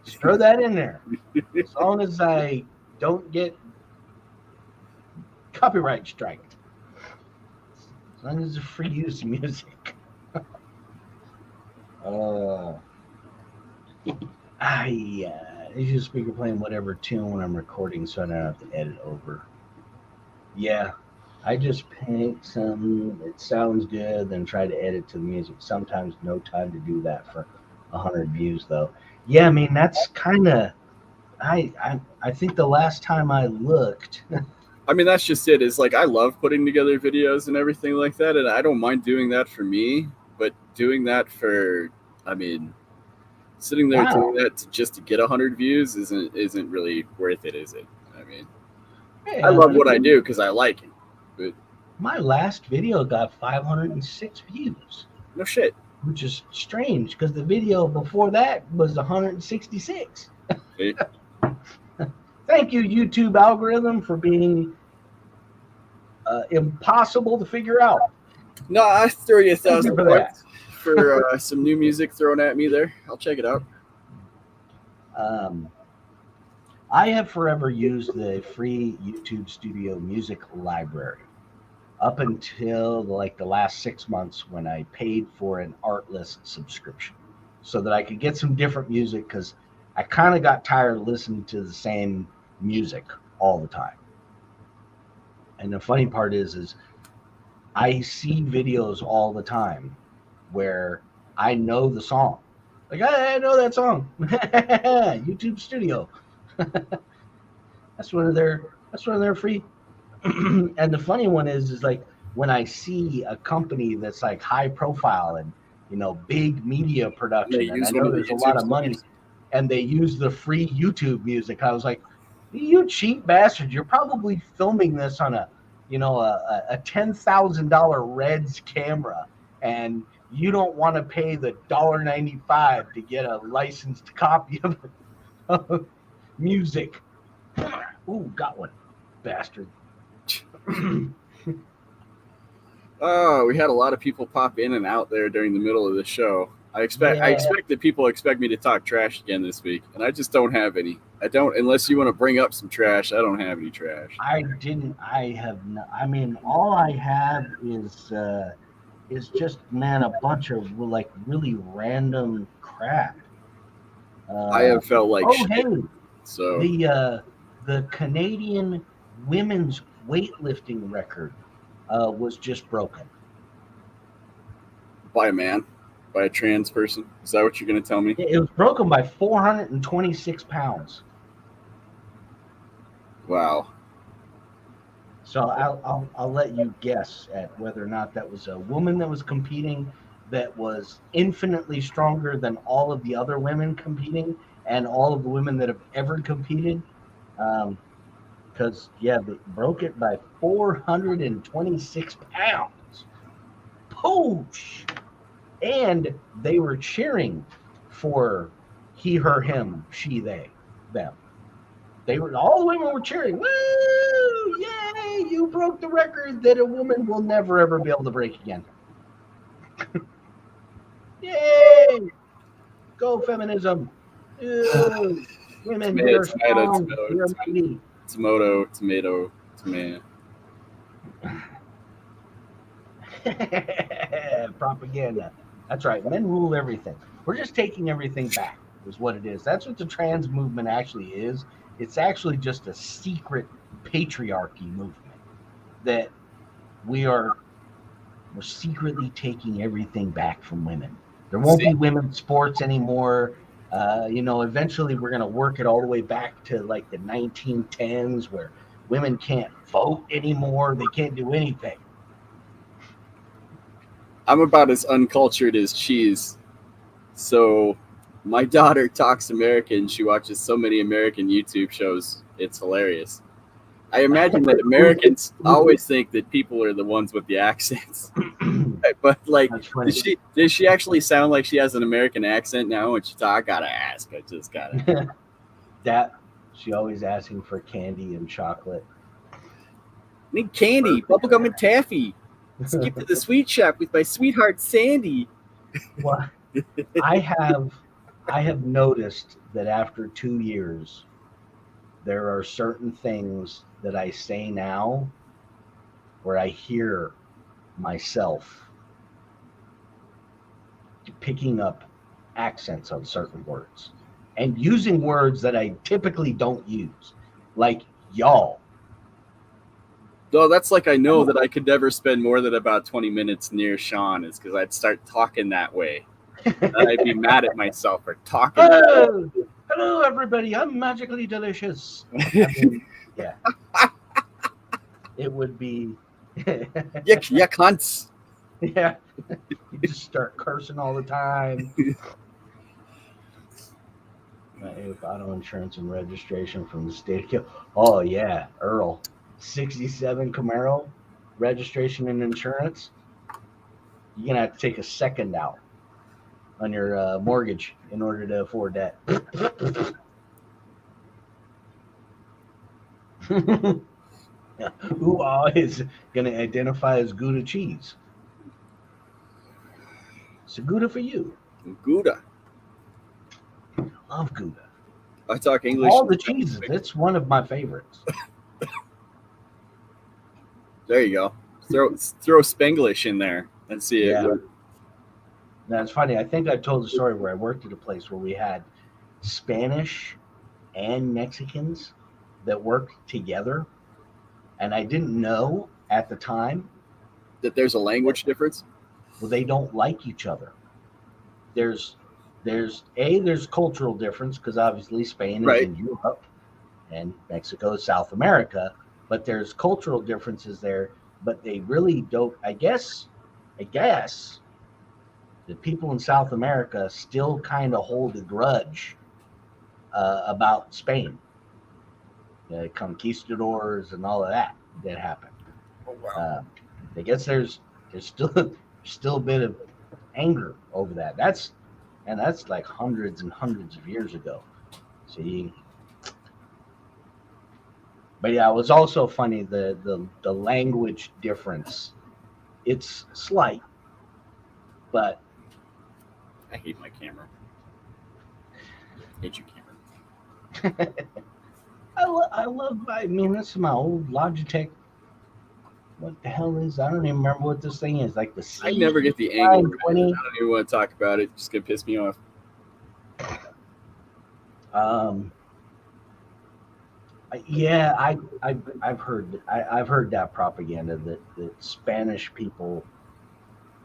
Just throw that in there. As long as I don't get copyright striked. As long as it's free use music. I use a speaker playing whatever tune when I'm recording so I don't have to edit over. Yeah. I just pick some, it sounds good, then try to edit to the music. Sometimes no time to do that for 100 views, though. Yeah, I mean, that's kind of, I think the last time I looked. I mean, that's just it. It's like I love putting together videos and everything like that, and I don't mind doing that for me, but doing that for, I mean, sitting there doing that just to get 100 views isn't really worth it, is it? I mean, I love what I do because I like it. But my last video got 506 views. No shit. Which is strange because the video before that was 166. Hey. Thank you, YouTube algorithm, for being impossible to figure out. No, I throw you 1,000 points for some new music thrown at me there. I'll check it out. I have forever used the free YouTube Studio music library up until like the last 6 months when I paid for an Artlist subscription so that I could get some different music because I kind of got tired of listening to the same music all the time. And the funny part is I see videos all the time where I know the song. Like, I know that song. YouTube Studio. That's one of their free. And the funny one is like when I see a company that's like high profile and big media production, and I know there's a lot of money, and they use the free YouTube music. I was like, you cheap bastard! You're probably filming this on a $10,000 Reds camera, and you don't want to pay the $1.95 to get a licensed copy of music. Ooh, got one, bastard. Oh, we had a lot of people pop in and out there during the middle of the show. I Yeah. expect that people expect me to talk trash again this week, and I just don't have any. I don't, unless you want to bring up some trash. I don't have any trash. I didn't. I have. No, I mean, all I have is just, man, a bunch of like really random crap. I have felt like Oh, shit. hey, So the Canadian women's weightlifting record was just broken. by a man, by a trans person. Is that what you're going to tell me? It was broken by 426 pounds. Wow. So I'll let you guess at whether or not that was a woman that was competing that was infinitely stronger than all of the other women competing and all of the women that have ever competed. Because they broke it by 426 pounds. Poosh! And they were cheering for he, her, him, she, they, them. All the women were cheering. Woo! Yay! You broke the record that a woman will never ever be able to break again. Yay! Go feminism! Ew. Women, we are strong. We are mighty. Tomato. Propaganda. That's right. Men rule everything. We're just taking everything back, is what it is. That's what the trans movement actually is. It's actually just a secret patriarchy movement that we're secretly taking everything back from women. There won't be women's sports anymore. Eventually we're going to work it all the way back to like the 1910s where women can't vote anymore. They can't do anything. I'm about as uncultured as cheese. So my daughter talks American. She watches so many American YouTube shows. It's hilarious. I imagine that Americans always think that people are the ones with the accents. But like, does she actually sound like she has an American accent now when she talks? I gotta ask. I just gotta. That she always asking for candy and chocolate. Need candy, bubblegum, and taffy. Skip to the sweet shop with my sweetheart Sandy. Well, I have noticed that after 2 years, there are certain things that I say now where I hear myself picking up accents on certain words and using words that I typically don't use, like y'all. No, that's like I know that I could never spend more than about 20 minutes near Sean is because I'd start talking that way. And I'd be mad at myself for talking. Hello, everybody. I'm magically delicious. I mean, yeah. It would be. Yeah, cunts. Yeah. You just start cursing all the time. Auto insurance and registration from the state of Oh, yeah. Earl. 67 Camaro, registration and insurance. You're going to have to take a second out on your mortgage in order to afford that. Who is going to identify as Gouda cheese? It's a Gouda for you. Gouda. Love Gouda. I talk English. All the cheeses. It's one of my favorites. There you go. Throw Spanglish in there and see it. Yeah. That's funny. I think I told the story where I worked at a place where we had Spanish and Mexicans that worked together, and I didn't know at the time that there's a language difference. Well, they don't like each other. There's cultural difference because obviously Spain is in Europe and Mexico is South America. But there's cultural differences there, but they really don't. I guess the people in South America still kind of hold a grudge about Spain, the conquistadors and all of that happened. Oh, wow. I guess there's still a bit of anger over that. That's like hundreds and hundreds of years ago. See, but yeah, it was also funny the language difference. It's slight, but I hate my camera. Hate your camera. I love. I mean, this is my old Logitech. What the hell is? I don't even remember what this thing is. Like the I never get the angle. I don't 20. even want to talk about it. It's just gonna piss me off. Yeah, I've heard I've heard that propaganda that Spanish people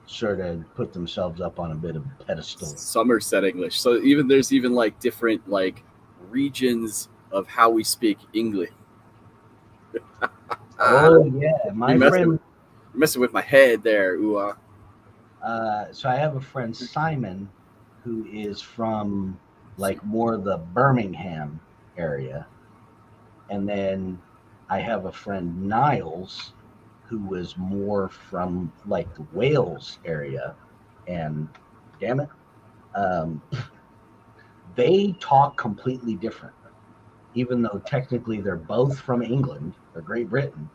sort of put themselves up on a bit of a pedestal. Somerset English. So there's even like different like regions of how we speak English. Oh yeah, my friend. You're messing with my head there. Ooh. So I have a friend Simon, who is from like more the Birmingham area, and then I have a friend Niles, who was more from like the Wales area, and damn it, they talk completely different. Even though technically they're both from England or Great Britain,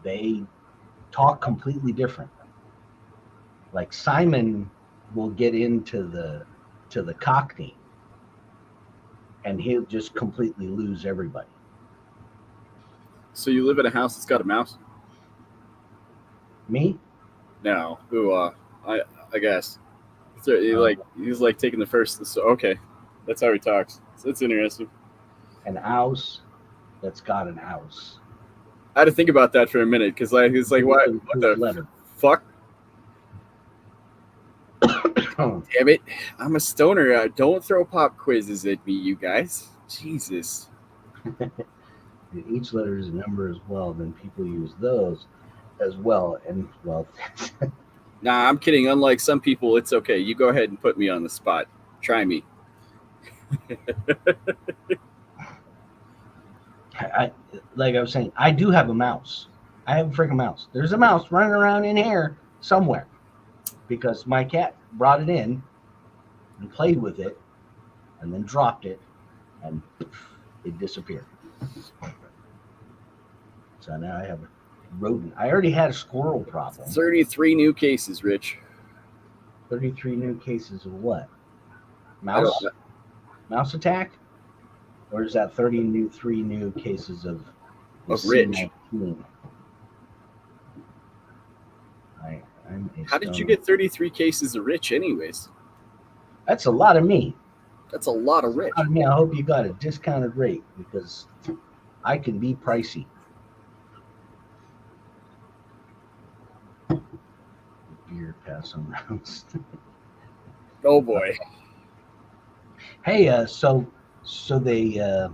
they talk completely different. Like Simon will get into the Cockney, and he'll just completely lose everybody. So you live in a house that's got a mouse? Me? No. Ooh. I guess. So he's like taking the first. So okay, that's how he talks. So it's interesting. An house that's got an house. I had to think about that for a minute because like he's like what the letter? Fuck. Damn it! I'm a stoner. Don't throw pop quizzes at me, you guys. Jesus. Each letter is a number as well. Then people use those as well. And well, nah, I'm kidding. Unlike some people, it's okay. You go ahead and put me on the spot. Try me. Like I was saying, I do have a mouse. I have a freaking mouse. There's a mouse running around in here somewhere because my cat brought it in and played with it and then dropped it and it disappeared. So now I have a rodent. I already had a squirrel problem. 33 new cases, Rich. 33 new cases of what? Mouse attack? Or is that 3 new cases of Rich? How did you get 33 cases of Rich anyways? That's a lot of me. That's a lot of Rich. I hope you got a discounted rate because I can be pricey. Beer passing around. Oh boy. Hey, so they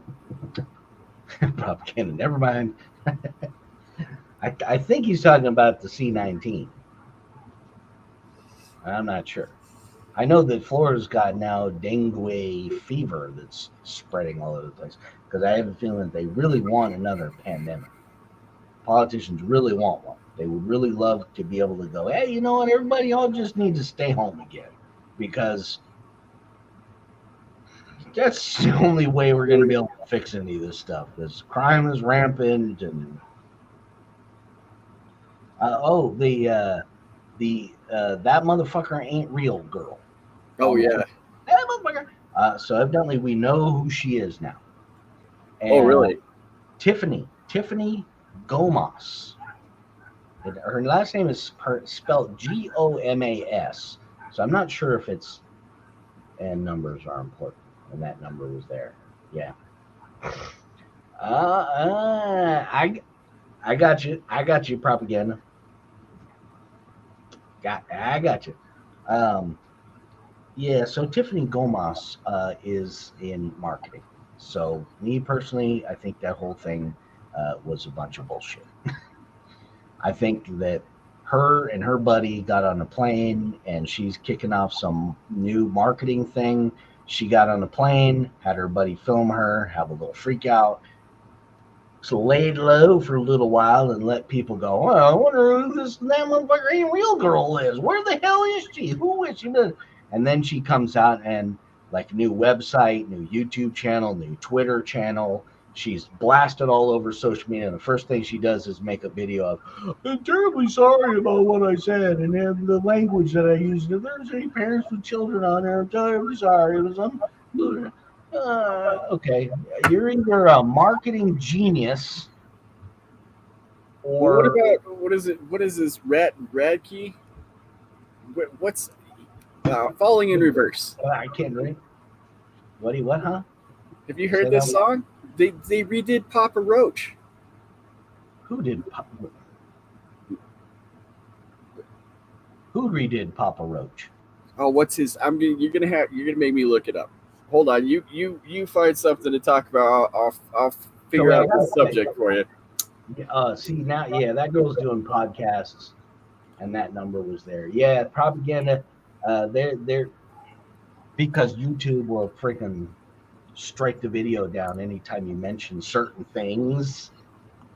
propaganda. Never mind. I think he's talking about the C-19. I'm not sure. I know that Florida's got now dengue fever that's spreading all over the place because I have a feeling that they really want another pandemic. Politicians really want one. They would really love to be able to go, hey, you know what? Everybody all just needs to stay home again because that's the only way we're going to be able to fix any of this stuff because crime is rampant and that motherfucker ain't real girl. Oh yeah. That motherfucker. So evidently we know who she is now. And oh really? Tiffany Gomas. Her last name is spelled Gomas. So I'm not sure if it's and numbers are important. And that number was there. Yeah. I got you. I got you, propaganda. I got you. Yeah, so Tiffany Gomas is in marketing. So me personally, I think that whole thing was a bunch of bullshit. I think that her and her buddy got on a plane and she's kicking off some new marketing thing. She got on the plane, had her buddy film her, have a little freak out. laid low for a little while and let people go, oh, I wonder who that motherfucker real girl is. Where the hell is she? Who is she? And then she comes out and like new website, new YouTube channel, new Twitter channel. She's blasted all over social media. And the first thing she does is make a video of, I'm terribly sorry about what I said and the language that I used. If there's any parents with children on there, I'm terribly sorry. It was okay. You're either a marketing genius Well, what or about what is this Radkey? What's Falling in Reverse? I can't read. What, huh? Have you heard this song? They redid Papa Roach. Who redid Papa Roach? Oh, what's his? You're gonna make me look it up. Hold on, you find something to talk about. I'll figure out the subject for you. See now, yeah, that girl's doing podcasts, and that number was there. Yeah, propaganda. They're because YouTube will freaking strike the video down anytime you mention certain things.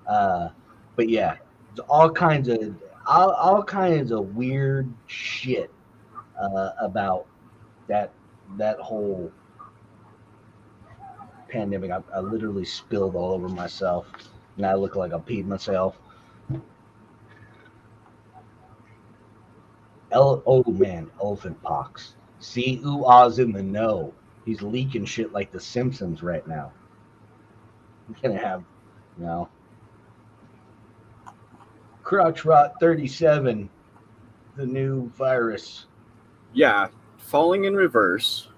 But yeah, all kinds of weird shit about that whole pandemic. I literally spilled all over myself, and I look like I peed myself. Oh man, elephant pox. See, ooh-ah's in the know. He's leaking shit like the Simpsons right now. He's gonna have, crotch rot 37, the new virus. Yeah, Falling in Reverse.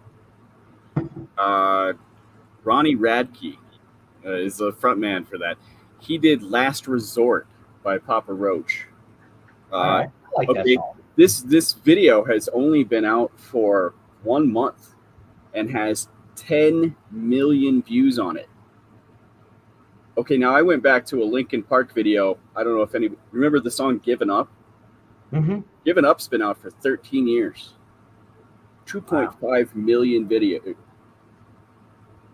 Ronnie Radke is the front man for that. He did Last Resort by Papa Roach. I like that song. This video has only been out for 1 month and has 10 million views on it. Okay, now I went back to a Linkin Park video. I don't know if any remember the song "Given Up." Mm-hmm. "Given Up's" been out for 13 years. 2.5 million video.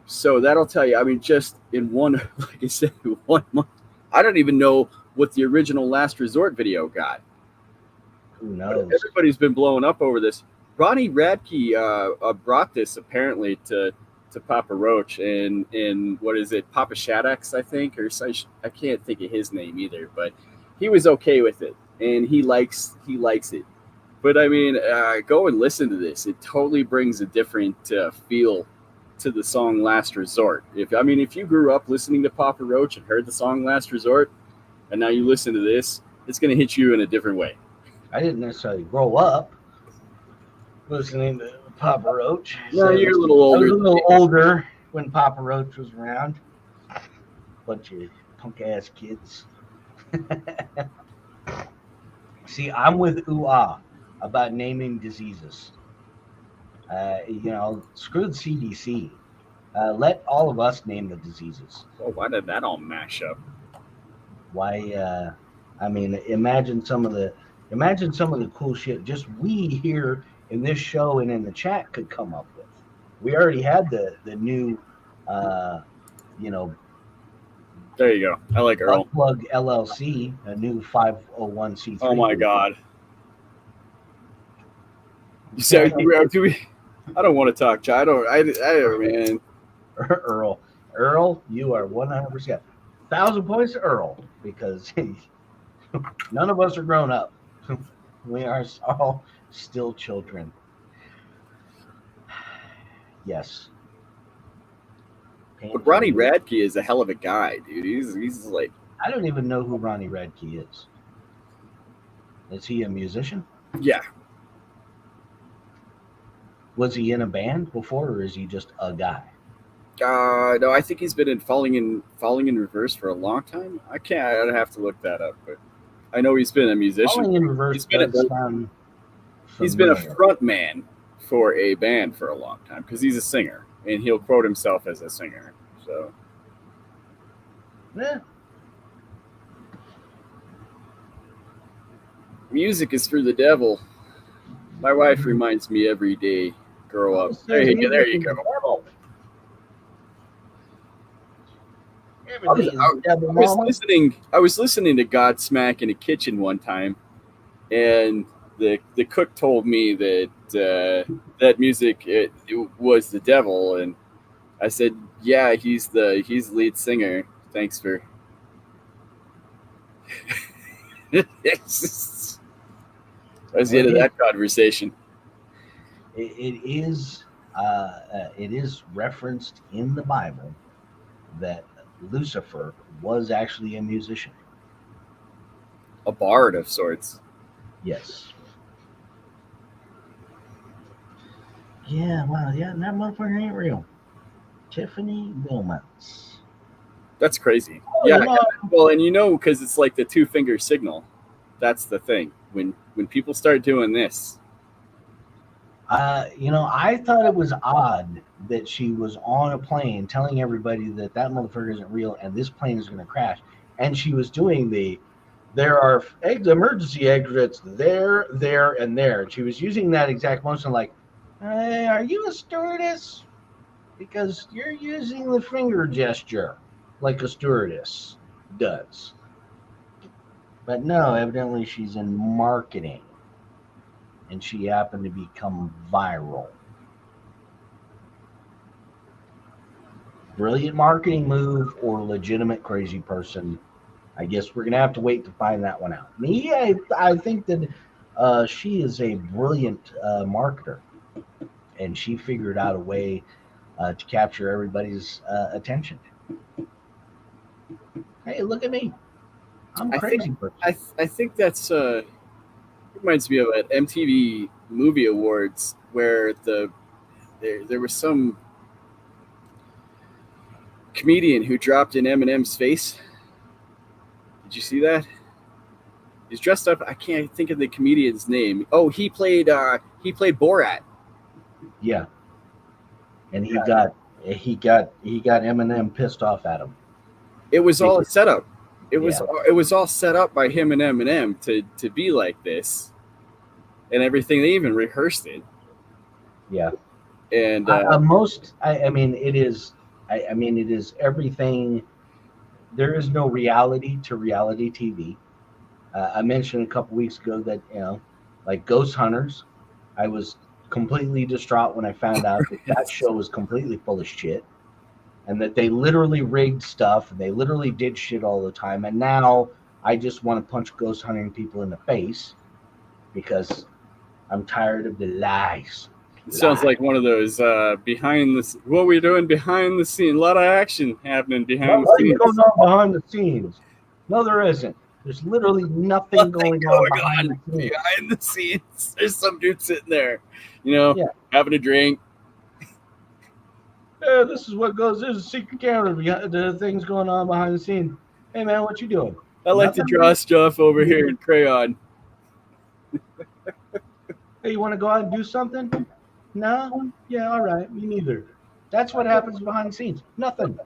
So that'll tell you. I mean, just in one, like I said, 1 month. I don't even know what the original Last Resort video got. Who knows? But everybody's been blowing up over this. Ronnie Radke brought this apparently to Papa Roach in what is it, Papa Shaddix, I think, or I can't think of his name either, but he was okay with it and he likes it. But I mean, go and listen to this. It totally brings a different feel to the song Last Resort. If you grew up listening to Papa Roach and heard the song Last Resort, and now you listen to this, it's going to hit you in a different way. I didn't necessarily grow up listening to Papa Roach. No, you're a little older. I was a little older when Papa Roach was around. Bunch of punk ass kids. See, I'm with ooh-ah about naming diseases. Screw the CDC. Let all of us name the diseases. Oh, why did that all mash up? Why? Imagine some of the cool shit just we here in this show and in the chat could come up with. We already had the new, There you go. I like Earl. Plug LLC, a new 501c3. Oh my God. So do we? I don't want to talk. I don't, man. Earl, you are 100%. 1,000 points to Earl because none of us are grown up. We are all still children. Yes. But Ronnie Radke is a hell of a guy, dude. He's like. I don't even know who Ronnie Radke is. Is he a musician? Yeah. Was he in a band before, or is he just a guy? No, I think he's been in Falling in Reverse for a long time. I'd have to look that up, but I know he's been a musician. Falling in Reverse he's been a front man for a band for a long time because he's a singer and he'll quote himself as a singer. So, yeah. Music is for the devil. My wife reminds me every day. Grow up. There you go. Tiffany is the devil mama. I was listening to Godsmack in a kitchen one time, and the cook told me that that music it was the devil, and I said, "Yeah, he's the lead singer." Thanks for. That's the end of that conversation. It is referenced in the Bible that Lucifer was actually a musician. A bard of sorts. Yes. Yeah, wow, yeah, that motherfucker ain't real. Tiffany Wilmots. That's crazy. Oh, Yeah, you know, well, and because it's like the 2-finger signal. That's the thing. When people start doing this, I thought it was odd that she was on a plane telling everybody that motherfucker isn't real and this plane is going to crash. And she was doing there are emergency exits there, and there. And she was using that exact motion like, hey, are you a stewardess? Because you're using the finger gesture like a stewardess does. But no, evidently she's in marketing. And she happened to become viral. Brilliant marketing move or legitimate crazy person. I guess we're gonna have to wait to find that one out. Me, I think that she is a brilliant marketer, and she figured out a way to capture everybody's attention. Hey, look at me! I'm a crazy person. I think that's reminds me of at MTV Movie Awards where there was some comedian who dropped in Eminem's face. Did you see that? He's dressed up. I can't think of the comedian's name. Oh, he played Borat. Yeah, and he got Eminem pissed off at him. It was all a setup. It was all set up by him and Eminem to be like this, and everything. They even rehearsed it. Yeah, and I mean, it is. I mean, it is everything. There is no reality to reality TV. I mentioned a couple weeks ago that like Ghost Hunters, I was completely distraught when I found out that show was completely full of shit, and that they literally rigged stuff and they literally did shit all the time. And now I just want to punch ghost hunting people in the face because I'm tired of the lies. It sounds like one of those behind the. What we're doing behind the scene. A lot of action happening behind the scenes. What's going on behind the scenes? No, there isn't. There's literally nothing going on behind the scenes. There's some dude sitting there, having a drink. Yeah, this is what goes. There's a secret camera behind the things going on behind the scenes. Hey man, what you doing? I like to draw stuff over here in crayon. Hey, you want to go out and do something? No? Yeah, all right. Me neither. That's what happens behind the scenes. Nothing.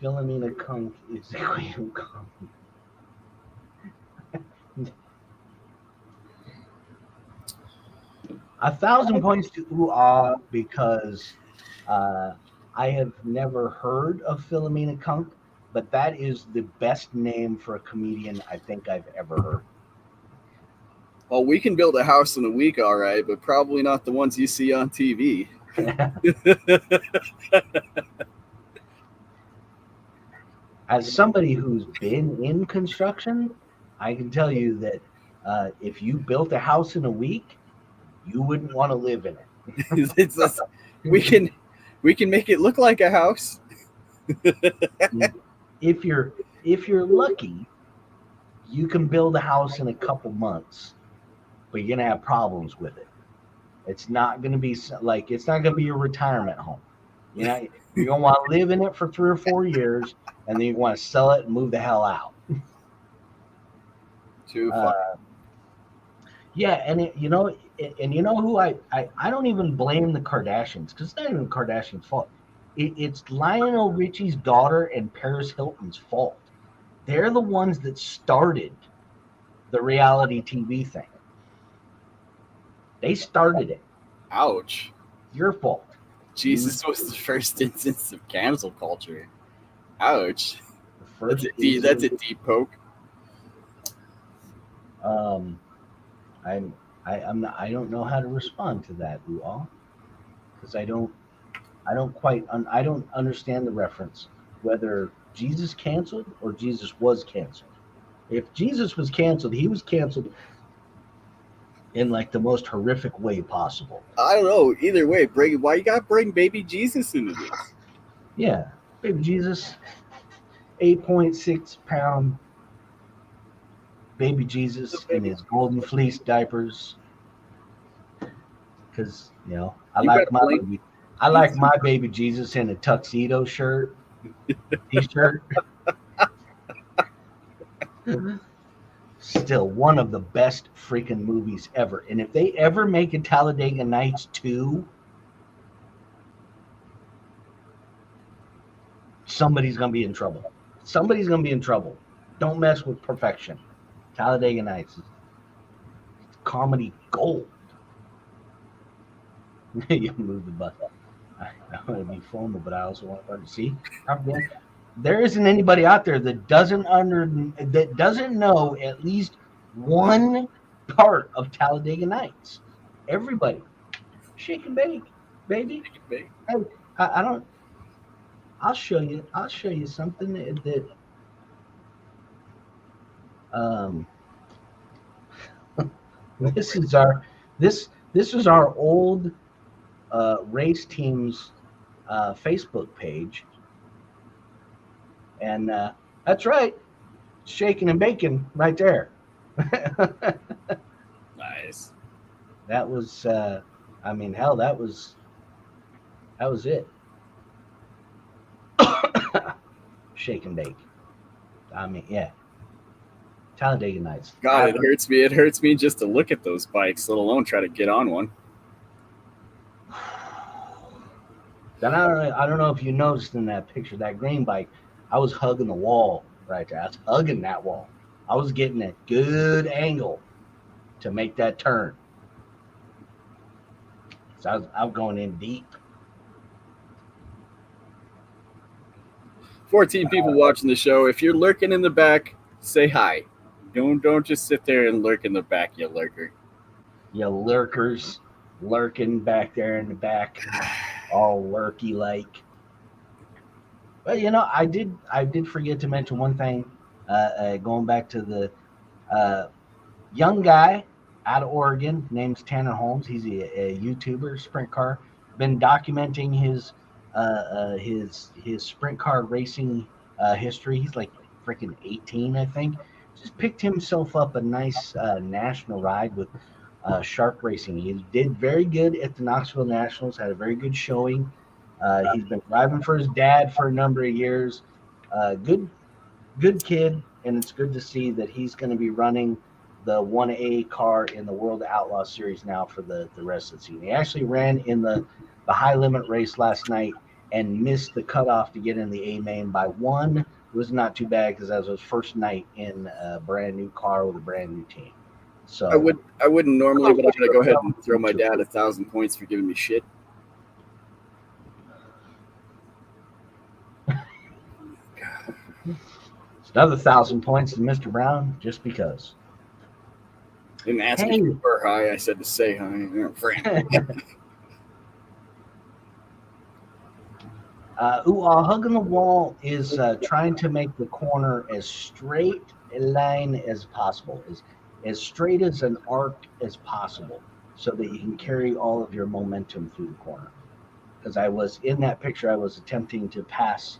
Philomena Kunk is the queen of comedy. 1,000 points to ooh because I have never heard of Philomena Kunk, but that is the best name for a comedian I think I've ever heard. Well, we can build a house in a week, all right, but probably not the ones you see on TV. As somebody who's been in construction, I can tell you that if you built a house in a week, you wouldn't want to live in it. We can make it look like a house. If you're lucky, you can build a house in a couple months, but you're gonna have problems with it. It's not gonna be your retirement home. You're gonna want to live in it for 3 or 4 years, and then you want to sell it and move the hell out. Too fun. Yeah, and you know who I don't even blame the Kardashians because it's not even the Kardashians' fault. It's Lionel Richie's daughter and Paris Hilton's fault. They're the ones that started the reality TV thing. They started it. Ouch. Your fault. Jesus was the first instance of cancel culture. Ouch. The first That's a deep poke. I don't know how to respond to that, Ual, because I don't understand the reference whether Jesus canceled or Jesus was canceled. If Jesus was canceled, he was canceled in like the most horrific way possible. I don't know. Either way, why you gotta bring baby Jesus into this? Yeah, baby Jesus, 8.6 pound baby Jesus in his golden fleece diapers. Because I like my baby Jesus in a tuxedo shirt, t-shirt. Still one of the best freaking movies ever. And if they ever make a Talladega Nights 2, somebody's gonna be in trouble. Somebody's gonna be in trouble. Don't mess with perfection. Talladega Nights is comedy gold. You move the bus. I want to be formal, but I also want to see. There isn't anybody out there that doesn't know at least one part of Talladega Nights. Everybody, shake and bake, baby. Hey, I don't. I'll show you. I'll show you something that. This is our old race team's Facebook page, and that's right, shaking and baking right there. Nice. That was, I mean, hell, that was it. Shake and bake. I mean, yeah. Talladega Nights. God, it hurts me. It hurts me just to look at those bikes, let alone try to get on one. Then I don't know if you noticed in that picture, that green bike, I was hugging the wall right there. I was hugging that wall. I was getting a good angle to make that turn. So I was going in deep. 14 people watching the show. If you're lurking in the back, say hi. Don't just sit there and lurk in the back, you lurker. You lurkers lurking back there in the back, all lurky like. But I did forget to mention one thing. Going back to the young guy out of Oregon, named Tanner Holmes. He's a YouTuber, sprint car. Been documenting his sprint car racing history. He's like freaking 18, I think. Just picked himself up a nice national ride with Shark Racing. He did very good at the Knoxville Nationals, had a very good showing. He's been driving for his dad for a number of years. Good kid, and it's good to see that he's going to be running the 1A car in the World Outlaw Series now for the rest of the season. He actually ran in the high limit race last night and missed the cutoff to get in the A main by one. It was not too bad because that was his first night in a brand new car with a brand new team. So I wouldn't normally, but I'm gonna go ahead and throw my dad 1,000 points for giving me shit. It's another 1,000 points to Mr. Brown just because. Didn't ask me for hi. I said to say hi. Friend. Hugging the Wall is trying to make the corner as straight a line as possible, as straight as an arc as possible, so that you can carry all of your momentum through the corner. Because I was in that picture, I was attempting to pass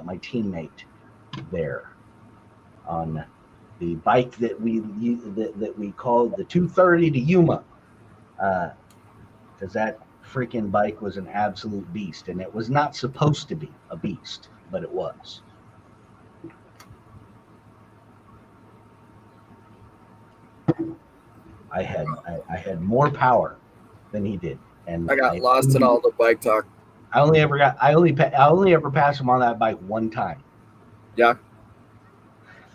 my teammate there on the bike that we called the 230 to Yuma, because that freaking bike was an absolute beast, and it was not supposed to be a beast, but it was. I had more power than he did, and I got lost in all the bike talk. I only ever passed him on that bike one time. Yeah.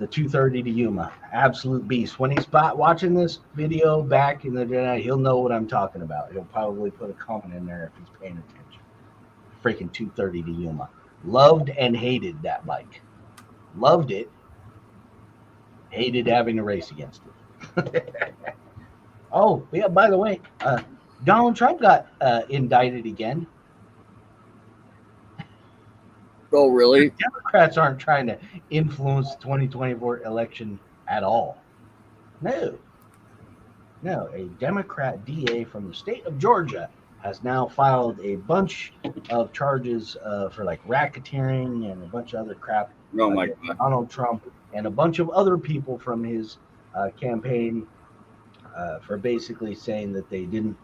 The 230 to Yuma, absolute beast. When he's watching this video back in the day, he'll know what I'm talking about. He'll probably put a comment in there if he's paying attention. freaking 230 to Yuma. Loved and hated that bike. Loved it. Hated having to race against it. Oh, yeah, by the way, Donald Trump got indicted again. Oh, really? Democrats aren't trying to influence the 2024 election at all. No. No, a Democrat DA from the state of Georgia has now filed a bunch of charges for like racketeering and a bunch of other crap Oh my against God. Donald Trump and a bunch of other people from his campaign for basically saying that they didn't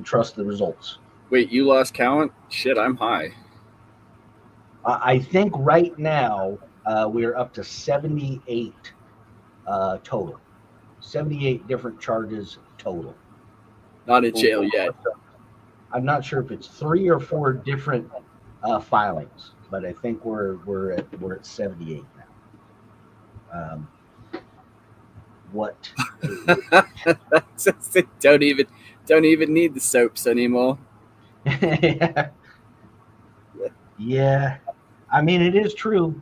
trust the results. Wait, you lost count? Shit, I'm high. I think right now we're up to 78 total. 78 different charges total. Not in jail yet. I'm not sure if it's 3 or 4 different filings, but I think we're at 78 now. What? don't even need the soaps anymore. Yeah, I mean it is true.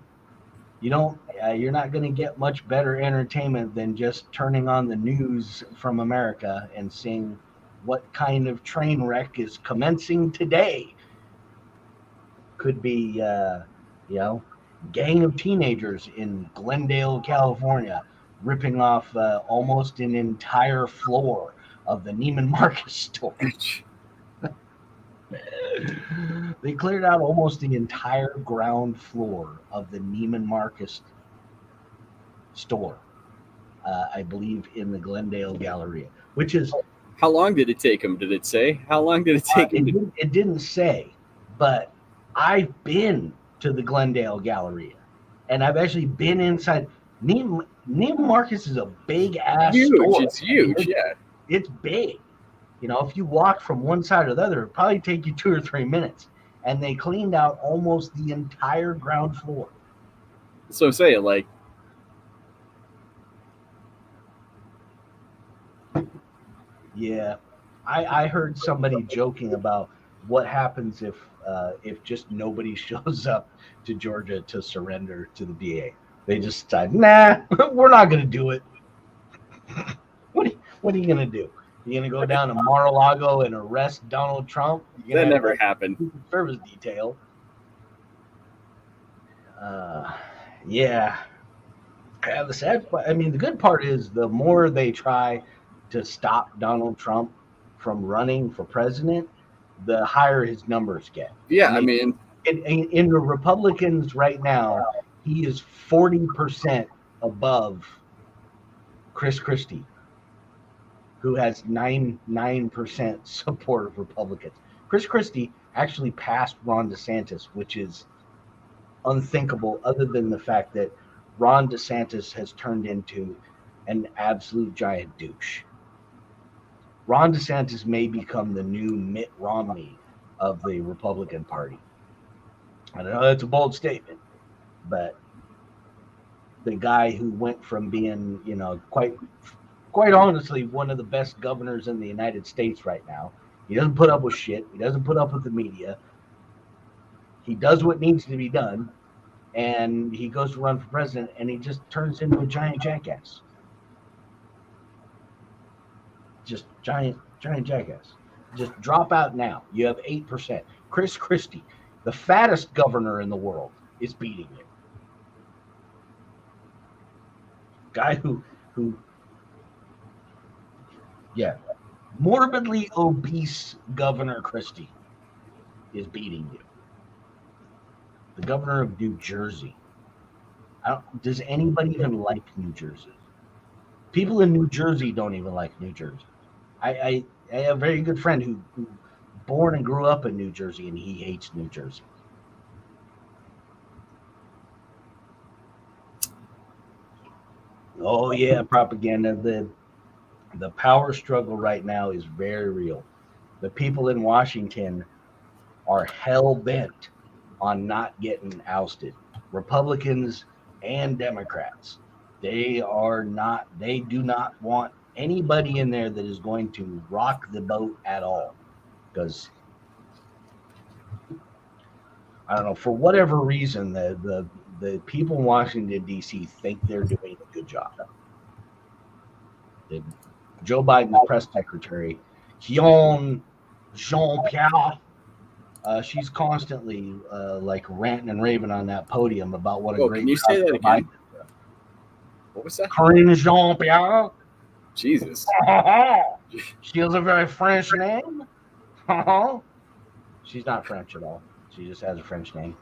You're not going to get much better entertainment than just turning on the news from America and seeing what kind of train wreck is commencing today. Could be, gang of teenagers in Glendale, California, ripping off almost an entire floor of the Neiman Marcus store. They cleared out almost the entire ground floor of the Neiman Marcus store, I believe, in the Glendale Galleria, which is. How long did it take him? Did it say? How long did it take him? It didn't say, but I've been to the Glendale Galleria, and I've actually been inside. Neiman Marcus is a big ass store. It's huge. Yeah, it's big. If you walk from one side to the other, it'd probably take you 2 or 3 minutes. And they cleaned out almost the entire ground floor. So I'm saying, like, yeah, I heard somebody joking about what happens if just nobody shows up to Georgia to surrender to the DA. They just decide, nah, we're not going to do it. What are you going to do? You're going to go down to Mar-a-Lago and arrest Donald Trump? That never happened. Service detail. Yeah. The sad part, the good part is the more they try to stop Donald Trump from running for president, the higher his numbers get. Yeah, in the Republicans right now, he is 40% above Chris Christie, who has 9% support of Republicans. Chris Christie actually passed Ron DeSantis, which is unthinkable, other than the fact that Ron DeSantis has turned into an absolute giant douche. Ron DeSantis may become the new Mitt Romney of the Republican Party. I know that's a bold statement, but the guy who went from being, quite honestly, one of the best governors in the United States right now. He doesn't put up with shit. He doesn't put up with the media. He does what needs to be done, and he goes to run for president, and he just turns into a giant jackass. Just giant jackass. Just drop out now. You have 8%. Chris Christie, the fattest governor in the world, is beating you. Guy who morbidly obese Governor Christie is beating you. The governor of New Jersey. Does anybody even like New Jersey? People in New Jersey don't even like New Jersey. I have a very good friend who born and grew up in New Jersey, and he hates New Jersey. Oh yeah, propaganda. The power struggle right now is very real. The people in Washington are hell bent on not getting ousted. Republicans and Democrats. They do not want anybody in there that is going to rock the boat at all. Because I don't know, for whatever reason, the people in Washington D.C. think they're doing a good job. The, Joe Biden's press secretary, Jean Pierre, she's constantly like ranting and raving on that podium about what a Oh, great can you job say that Joe again? Biden is. What was that? Corinne Jean Pierre. Jesus. She has a very French name. She's not French at all. She just has a French name.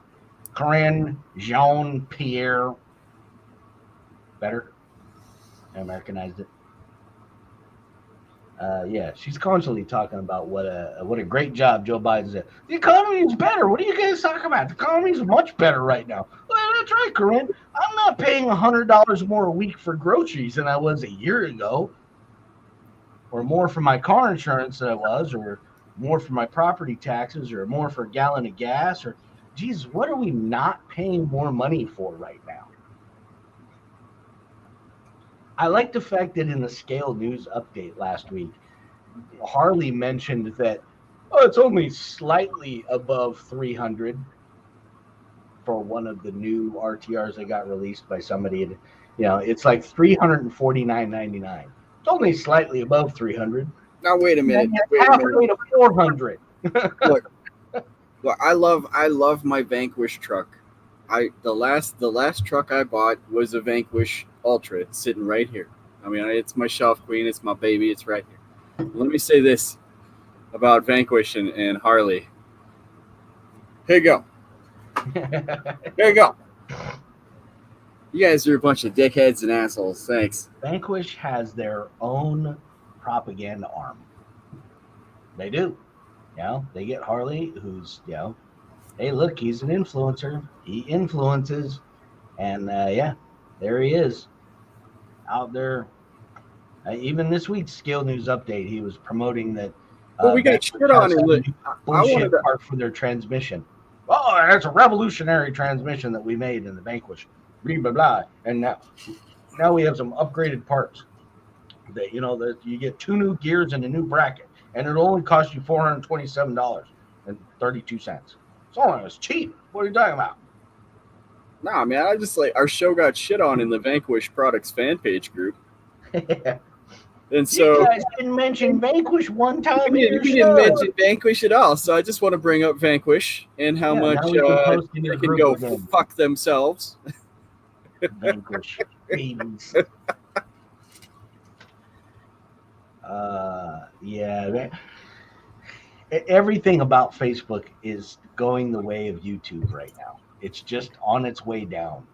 Corinne Jean Pierre. Better. I Americanized it. Yeah, she's constantly talking about what a great job Joe Biden did. The economy is better. What are you guys talking about? The economy is much better right now. Well, that's right, Corinne. I'm not paying $100 more a week for groceries than I was a year ago, or more for my car insurance than I was, or more for my property taxes, or more for a gallon of gas, or Jesus, what are we not paying more money for right now? I like the fact that in the Scale News update last week, Harley mentioned that it's only slightly above 300 for one of the new RTRs that got released by somebody. It's like 349.99. It's only slightly above 300. Now wait a minute. Halfway to 400. Look, I love my Vanquish truck. The last truck I bought was a Vanquish Ultra. It's sitting right here. I mean, it's my shelf queen. It's my baby. It's right here. Let me say this about Vanquish and Harley. Here you go. Here you go. You guys are a bunch of dickheads and assholes. Thanks. Vanquish has their own propaganda arm. They do. They get Harley, who's, hey, look, he's an influencer. He influences. And, there he is out there. Even this week's Scale News update, he was promoting that. Well, we got shit on it. Bullshit part for their transmission. Oh, that's a revolutionary transmission that we made in the Vanquish. Blah, blah, blah. And now we have some upgraded parts that, that you get 2 new gears and a new bracket. And it'll only cost you $427.32. So it was cheap. What are you talking about? Nah, man, I just our show got shit on in the Vanquish Products fan page group. And so you guys didn't mention Vanquish one time. We didn't mention Vanquish at all. So I just want to bring up Vanquish and how much they can go fuck themselves. Vanquish babies. Everything about Facebook is going the way of YouTube right now. It's just on its way down.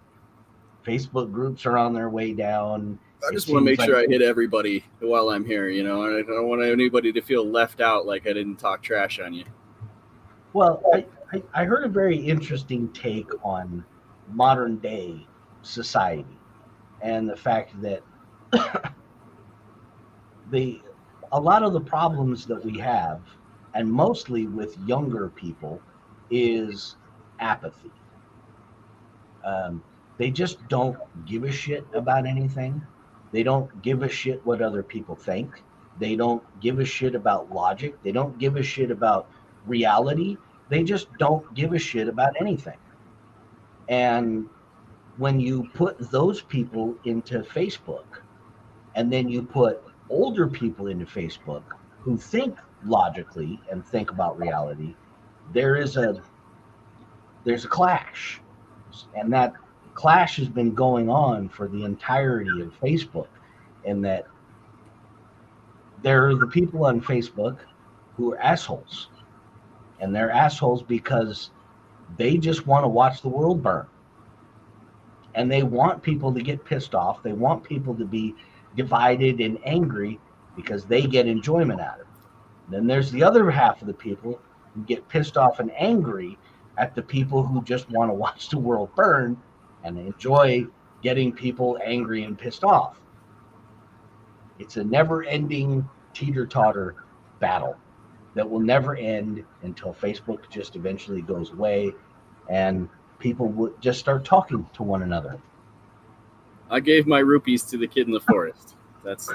Facebook groups are on their way down. I just want to make sure I hit everybody while I'm here. I don't want anybody to feel left out, like I didn't talk trash on you. Well, I heard a very interesting take on modern day society and the fact that a lot of the problems that we have, and mostly with younger people, is apathy. They just don't give a shit about anything. They don't give a shit what other people think. They don't give a shit about logic. They don't give a shit about reality. They just don't give a shit about anything. And when you put those people into Facebook, and then you put older people into Facebook who think logically and think about reality, there's a clash. And that clash has been going on for the entirety of Facebook, in that there are the people on Facebook who are assholes. And they're assholes because they just want to watch the world burn. And they want people to get pissed off. They want people to be divided and angry because they get enjoyment out of it. Then there's the other half of the people who get pissed off and angry at the people who just want to watch the world burn and enjoy getting people angry and pissed off. It's a never-ending teeter-totter battle that will never end until Facebook just eventually goes away and people would just start talking to one another. I gave my rupees to the kid in the forest. That's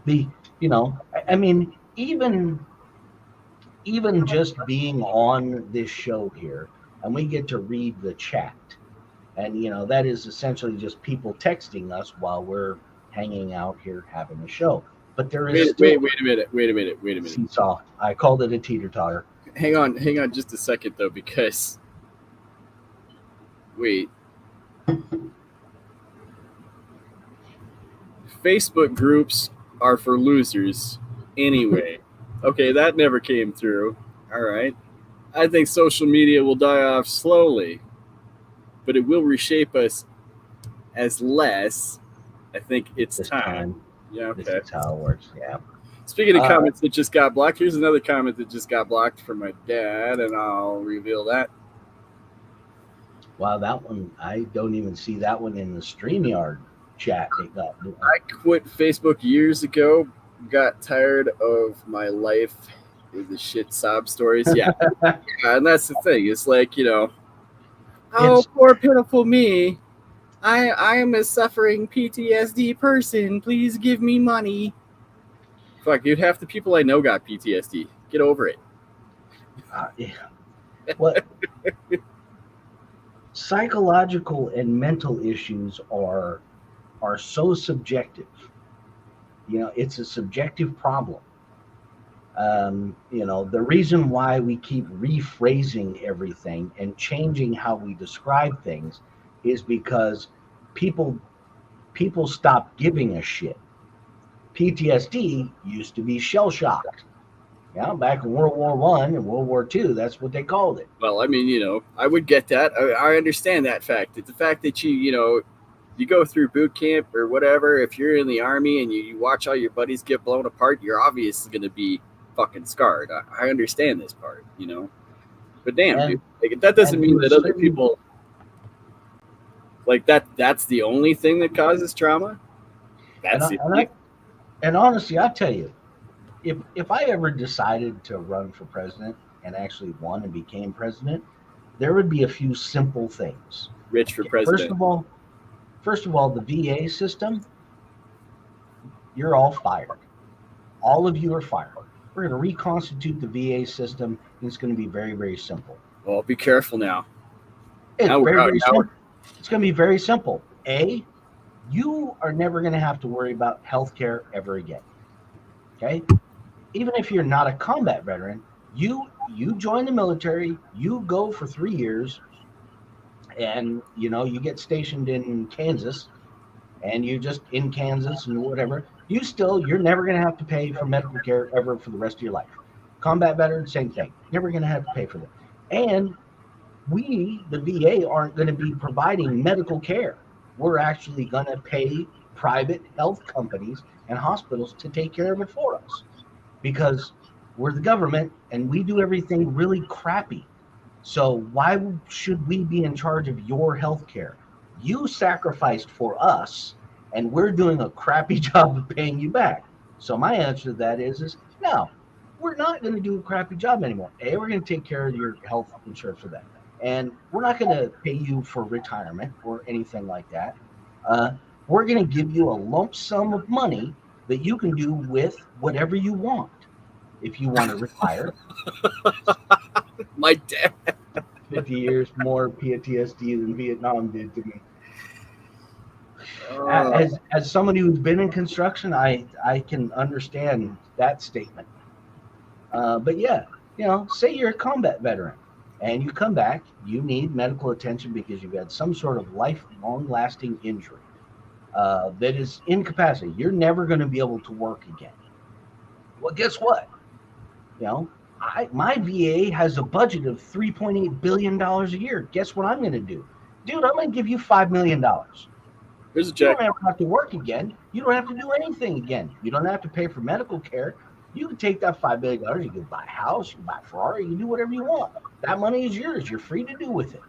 even just being on this show here, and we get to read the chat. And, that is essentially just people texting us while we're hanging out here having a show. But there is still wait a minute. seesaw. I called it a teeter-totter. Hang on just a second though, because wait. Facebook groups are for losers anyway. Okay, that never came through. All right. I think social media will die off slowly, but it will reshape us as less. I think it's time. Yeah, okay. This is how it works, yeah. Speaking of comments that just got blocked, here's another comment that just got blocked from my dad, and I'll reveal that. Wow, that one, I don't even see that one in the StreamYard chat. I quit Facebook years ago, got tired of my life with the shit sob stories. Yeah. And that's the thing. It's like, oh, poor pitiful me. I am a suffering PTSD person. Please give me money. Fuck, dude, half the people I know got PTSD. Get over it. Yeah. What? Psychological and mental issues are so subjective. It's a subjective problem. The reason why we keep rephrasing everything and changing how we describe things is because people stop giving a shit. PTSD used to be shell shocked. Yeah, back in World War I and World War II, that's what they called it. Well, I mean, I would get that. I understand that fact. It's the fact that you go through boot camp or whatever. If you're in the army and you watch all your buddies get blown apart, you're obviously going to be fucking scarred. I understand this part, But damn, dude, like, that doesn't mean that other people like that's the only thing that causes trauma. That's it. And honestly, I tell you, if I ever decided to run for president and actually won and became president, there would be a few simple things. Rich for president. First of all, the VA system, you're all fired. All of you are fired. We're going to reconstitute the VA system, and it's going to be very, very simple. Well, be careful now. It's very simple. It's going to be very simple. A, you are never going to have to worry about health care ever again. Okay? Even if you're not a combat veteran, you join the military, you go for 3 years, and you get stationed in Kansas, and you just in Kansas and whatever, you're never going to have to pay for medical care ever for the rest of your life. Combat veteran, same thing. Never going to have to pay for that. And we, the VA, aren't going to be providing medical care. We're actually going to pay private health companies and hospitals to take care of it for us, because we're the government and we do everything really crappy. So why should we be in charge of your health care? You sacrificed for us, and we're doing a crappy job of paying you back. So my answer to that is no, we're not going to do a crappy job anymore. A, we're going to take care of your health insurance for that. And we're not going to pay you for retirement or anything like that. We're going to give you a lump sum of money that you can do with whatever you want. If you want to retire. My dad. 50 years more PTSD than Vietnam did to me. As someone who's been in construction, I can understand that statement. But yeah, say you're a combat veteran and you come back, you need medical attention because you've had some sort of lifelong lasting injury that is incapacity. You're never going to be able to work again. Well, guess what? My VA has a budget of $3.8 billion a year. Guess what I'm going to do? Dude, I'm going to give you $5 million. Here's a check. You don't ever have to work again. You don't have to do anything again. You don't have to pay for medical care. You can take that $5 million. You can buy a house. You can buy a Ferrari. You can do whatever you want. That money is yours. You're free to do with it.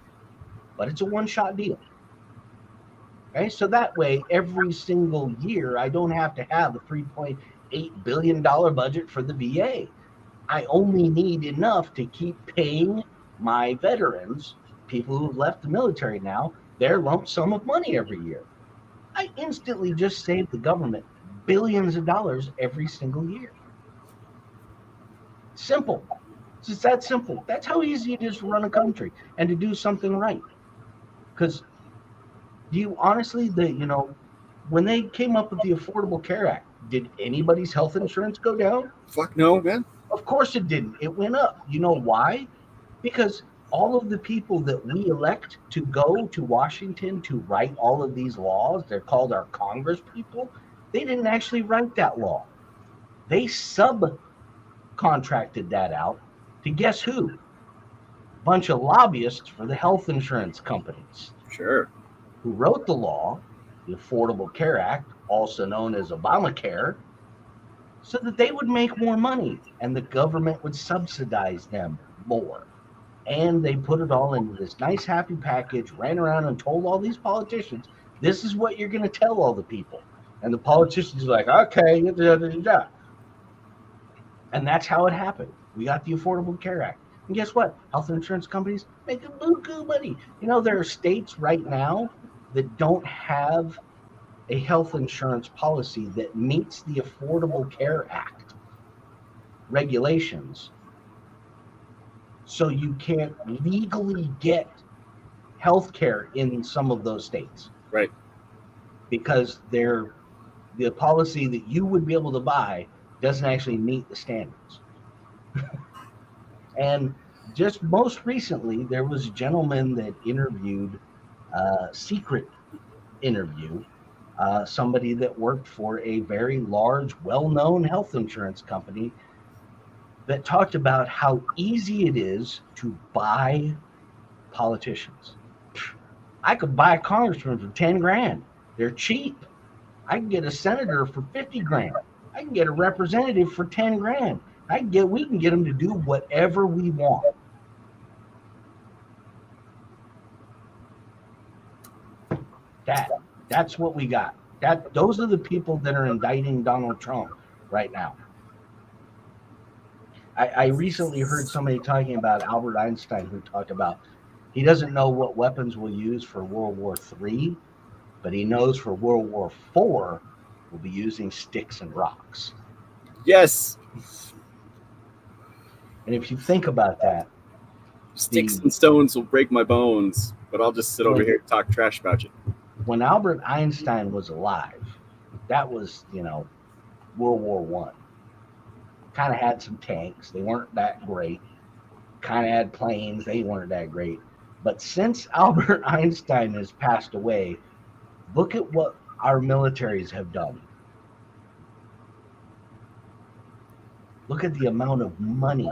But it's a one-shot deal. Okay, so that way, every single year, I don't have to have a $3.8 billion budget for the VA. I only need enough to keep paying my veterans, people who've left the military now, their lump sum of money every year. I instantly just saved the government billions of dollars every single year. Simple. It's just that simple. That's how easy it is to run a country and to do something right. Because do you honestly, when they came up with the Affordable Care Act, did anybody's health insurance go down? Fuck no, man. Of course it didn't. It went up. You know why? Because all of the people that we elect to go to Washington to write all of these laws, they're called our Congress people, they didn't actually write that law. They subcontracted that out to guess who? A bunch of lobbyists for the health insurance companies. Sure. Who wrote the law, the Affordable Care Act, also known as Obamacare, so that they would make more money and the government would subsidize them more. And they put it all into this nice, happy package, ran around and told all these politicians, this is what you're going to tell all the people. And the politicians are like, okay, and that's how it happened. We got the Affordable Care Act. And guess what? Health insurance companies make a buku money. You know, there are states right now that don't have a health insurance policy that meets the Affordable Care Act regulations. So you can't legally get health care in some of those states. Right. Because the policy that you would be able to buy doesn't actually meet the standards. And just most recently, there was a gentleman that interviewed, secret interview, somebody that worked for a very large, well-known health insurance company that talked about how easy it is to buy politicians. I could buy a congressman for 10 grand. They're cheap. I can get a senator for 50 grand. I can get a representative for 10 grand. We can get them to do whatever we want. That's what we got. Those are the people that are indicting Donald Trump right now. I recently heard somebody talking about Albert Einstein, who talked about he doesn't know what weapons we'll use for World War III, but he knows for World War IV we'll be using sticks and rocks. Yes. And if you think about that, sticks and stones will break my bones, but I'll just sit over here and talk trash about you. When Albert Einstein was alive, that was, World War I. Kind of had some tanks. They weren't that great. Kind of had planes. They weren't that great. But since Albert Einstein has passed away, look at what our militaries have done. Look at the amount of money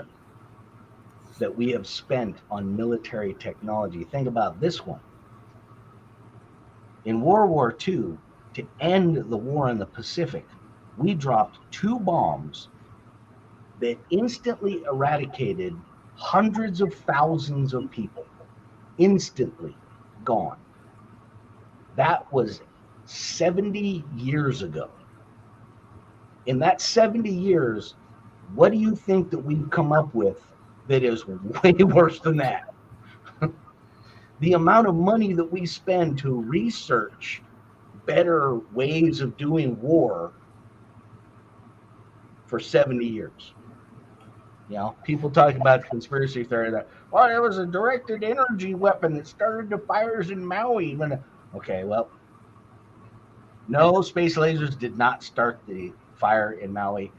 that we have spent on military technology. Think about this one. In World War II, to end the war in the Pacific, we dropped 2 bombs that instantly eradicated hundreds of thousands of people. Instantly gone. That was 70 years ago. In that 70 years, what do you think that we've come up with that is way worse than that? The amount of money that we spend to research better ways of doing war for 70 years. People talk about the conspiracy theory that, well, there was a directed energy weapon that started the fires in Maui. Okay, well, no, space lasers did not start the fire in Maui.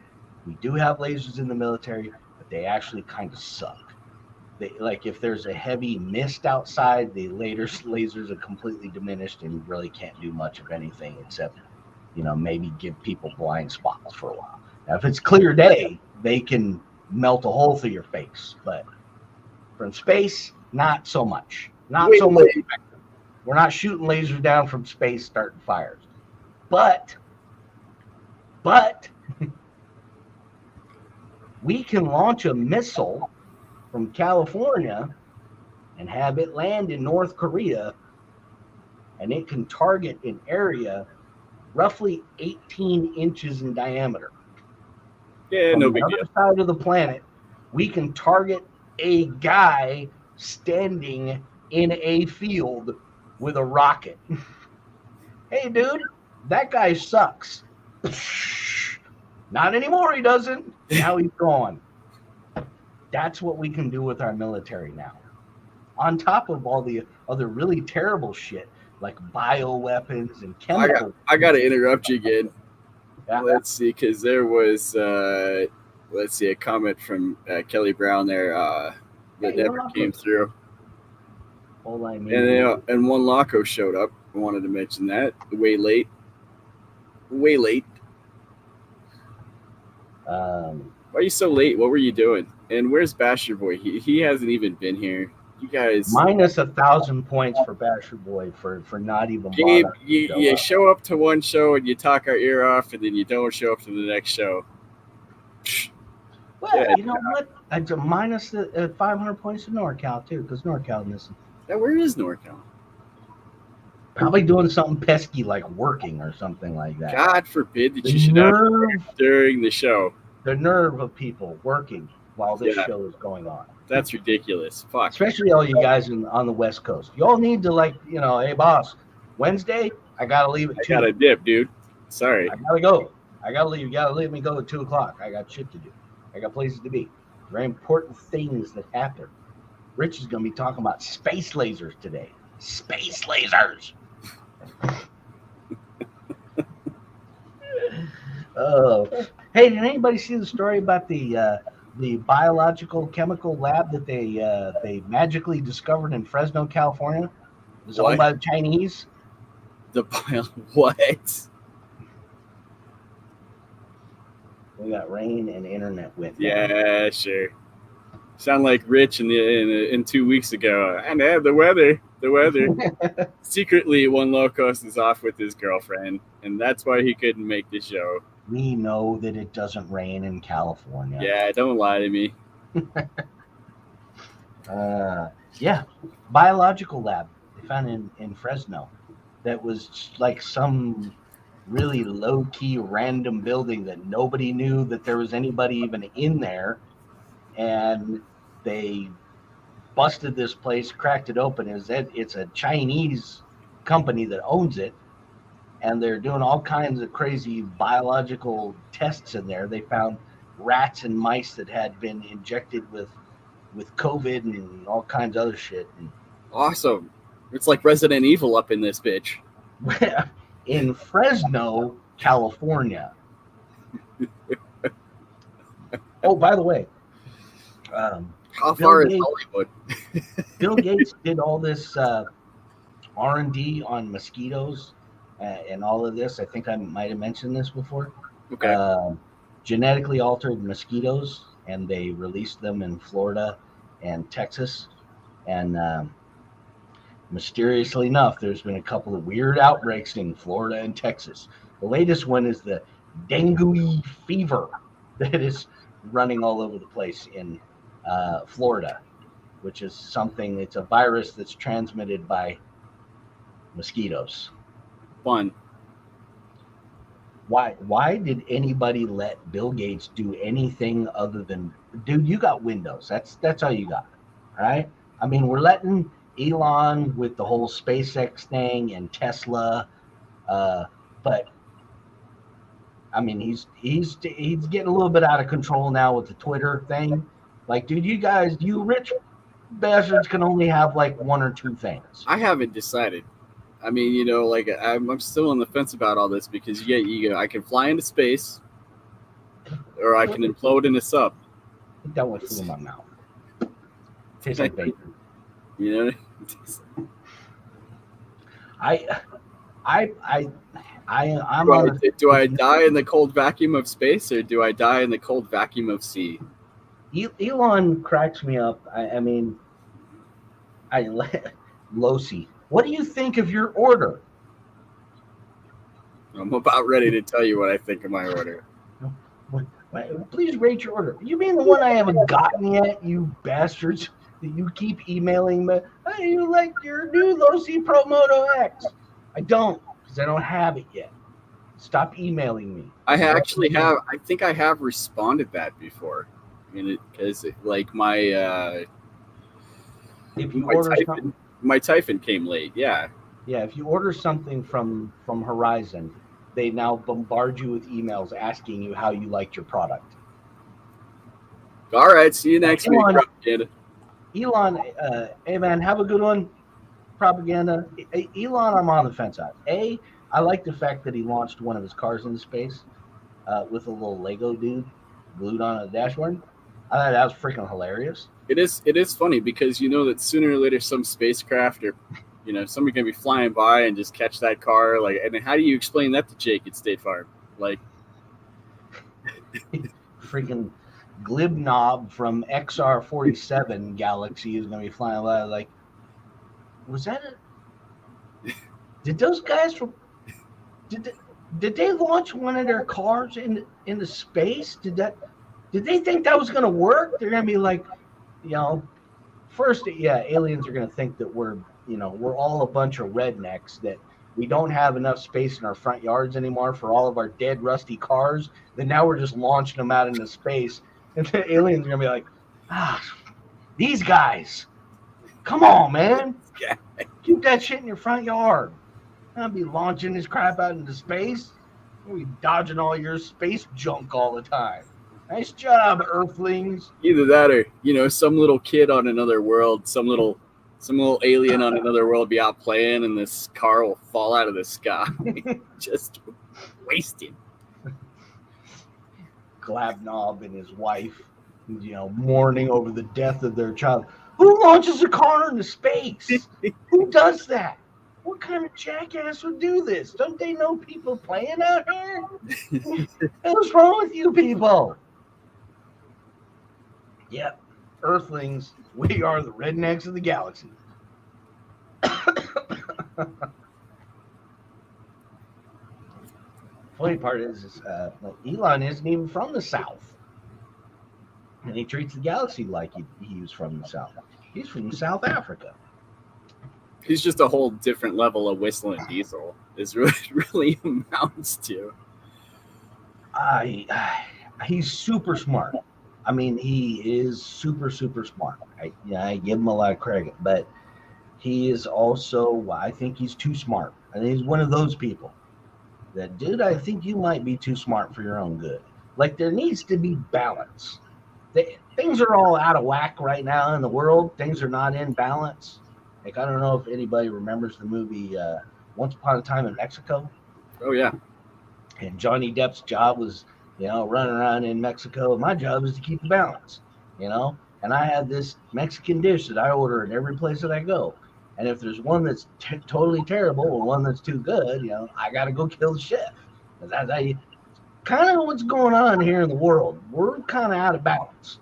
We do have lasers in the military, but they actually kind of suck. If there's a heavy mist outside, the lasers are completely diminished and you really can't do much of anything except, maybe give people blind spots for a while. Now, if it's clear day, they can melt a hole through your face, but from space, not so much. Not so much. We're not shooting lasers down from space starting fires. But we can launch a missile from California and have it land in North Korea, and it can target an area roughly 18 inches in diameter. Yeah, from no the big other deal. side of the planet, we can target a guy standing in a field with a rocket. Hey, dude, that guy sucks. Not anymore, he doesn't. Now he's gone. That's what we can do with our military now. On top of all the other really terrible shit like bioweapons and chemical. I got to interrupt you again. Yeah. Let's see, because there was let's see, a comment from Kelly Brown there that Hey, never came through. All I mean, And one Loco showed up. I wanted to mention that. Way late. um, Why are you so late? What were you doing? And where's Basher Boy? He hasn't even been here. You guys, minus 1,000 points for Basher Boy for not even Gabe, bothering to you up. show up to one show and you talk our ear off, and then you don't show up to the next show. Well, Yeah. you know what? I minus the 500 points to NorCal too, because NorCal missing. Now, where is NorCal? Probably doing something pesky like working or something like that. God forbid that you should have during the show. The nerve of people working while this show is going on. That's ridiculous. Fuck. Especially all you guys on the West Coast. You all need to hey boss, Wednesday, I gotta leave at 2. I gotta dip, dude. Sorry. I gotta go. I gotta leave. You gotta leave me go at 2:00. I got shit to do. I got places to be. Very important things that happen. Rich is gonna be talking about space lasers today. Space lasers. Oh, hey, did anybody see the story about the biological chemical lab that they magically discovered in Fresno, California? It was owned by the Chinese. What? We got rain and internet with. Yeah, sure. Sound like Rich in 2 weeks ago. And the weather. Secretly, one Locust is off with his girlfriend, and that's why he couldn't make the show. We know that it doesn't rain in California. Yeah, don't lie to me. Yeah, biological lab they found in Fresno. That was like some really low-key random building that nobody knew that there was anybody even in there. And they busted this place, cracked it open. It's a Chinese company that owns it. And they're doing all kinds of crazy biological tests in there. They found rats and mice that had been injected with COVID and all kinds of other shit. And awesome. It's like Resident Evil up in this bitch. In Fresno, California. Oh, by the way, how far is Hollywood? Bill Gates did all this R&D on mosquitoes and all of this. I think I might have mentioned this before. Okay. Genetically altered mosquitoes, and they released them in Florida and Texas. And mysteriously enough, there's been a couple of weird outbreaks in Florida and Texas. The latest one is the dengue fever that is running all over the place in Florida, which is something, it's a virus that's transmitted by mosquitoes. Fun. Why did anybody let Bill Gates do anything other than, dude, you got Windows. That's all you got, right? I mean, we're letting Elon with the whole SpaceX thing and Tesla, but I mean, he's getting a little bit out of control now with the Twitter thing. Like, dude, you rich bastards can only have like one or two things. I haven't decided. I mean, like I'm still on the fence about all this because I can fly into space, or I can implode in a sub. That went through my mouth. Tastes like bacon. You know. I'm do I die in the cold vacuum of space, or do I die in the cold vacuum of sea? Elon cracks me up. I mean, Losi, what do you think of your order? I'm about ready to tell you what I think of my order. Please rate your order. You mean the one I haven't gotten yet, you bastards? That you keep emailing me. Hey, you like your new Losi Pro Moto X? I don't, because I don't have it yet. Stop emailing me. I think I have responded that before. Because like my if you order something, my Typhon came late. Yeah. Yeah, if you order something from Horizon, they now bombard you with emails asking you how you liked your product. All right, see you next week, Elon, propaganda. Elon, hey man, have a good one. Propaganda. Elon, I'm on the fence on. I like the fact that he launched one of his cars into space with a little Lego dude glued on a dashboard. I thought that was freaking hilarious. It is funny because you know that sooner or later some spacecraft or somebody's gonna be flying by and just catch that car. Like, and then how do you explain that to Jake at State Farm? Like, Freaking glib knob from XR47 Galaxy is going to be flying by. Like, was that a? Did those guys from? Did they launch one of their cars into space? Did they think that was going to work? They're going to be like, first, yeah, aliens are going to think that we're all a bunch of rednecks, that we don't have enough space in our front yards anymore for all of our dead, rusty cars. Then now we're just launching them out into space. And the aliens are going to be like, these guys, come on, man. yeah, Keep that shit in your front yard. I'll be launching this crap out into space. We'll be dodging all your space junk all the time. Nice job, Earthlings. either that or some little kid on another world, some little alien on another world be out playing, and this car will fall out of the sky, just wasted. Glabnob and his wife, mourning over the death of their child. Who launches a car into space? Who does that? What kind of jackass would do this? Don't they know people playing out here? What's wrong with you people? Yep, Earthlings, we are the rednecks of the galaxy. Funny part is Elon isn't even from the South. And he treats the galaxy like he was from the South. He's from South Africa. He's just a whole different level of whistling diesel, is what it really amounts to. He's super smart. I mean, he is super, super smart. I give him a lot of credit, but he is also, I think he's too smart. And he's one of those people that, dude, I think you might be too smart for your own good. Like, there needs to be balance. Things are all out of whack right now in the world. Things are not in balance. Like, I don't know if anybody remembers the movie Once Upon a Time in Mexico. Oh, yeah. And Johnny Depp's job was, running around in Mexico. My job is to keep the balance, And I have this Mexican dish that I order in every place that I go. And if there's one that's totally terrible or one that's too good, I got to go kill the chef. That's kind of what's going on here in the world. We're kind of out of balance.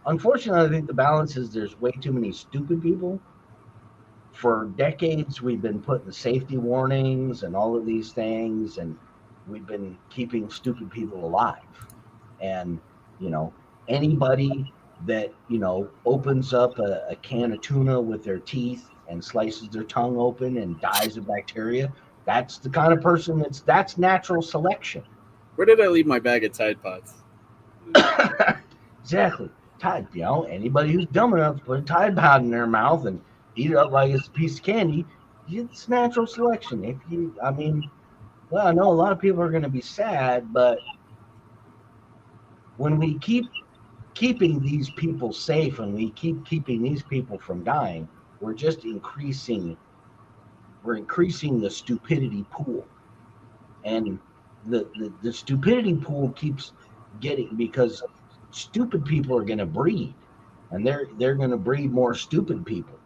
Unfortunately, I think the balance is there's way too many stupid people. For decades, we've been putting safety warnings and all of these things, and we've been keeping stupid people alive. And, anybody that, opens up a can of tuna with their teeth and slices their tongue open and dies of bacteria, that's the kind of person that's natural selection. Where did I leave my bag of Tide Pods? Exactly. Tide, anybody who's dumb enough to put a Tide Pod in their mouth and eat it up like it's a piece of candy, it's natural selection. I know a lot of people are going to be sad, but when we keep keeping these people safe and we keep keeping these people from dying, we're just increasing the stupidity pool. And the stupidity pool keeps getting, because stupid people are going to breed, and they're going to breed more stupid people.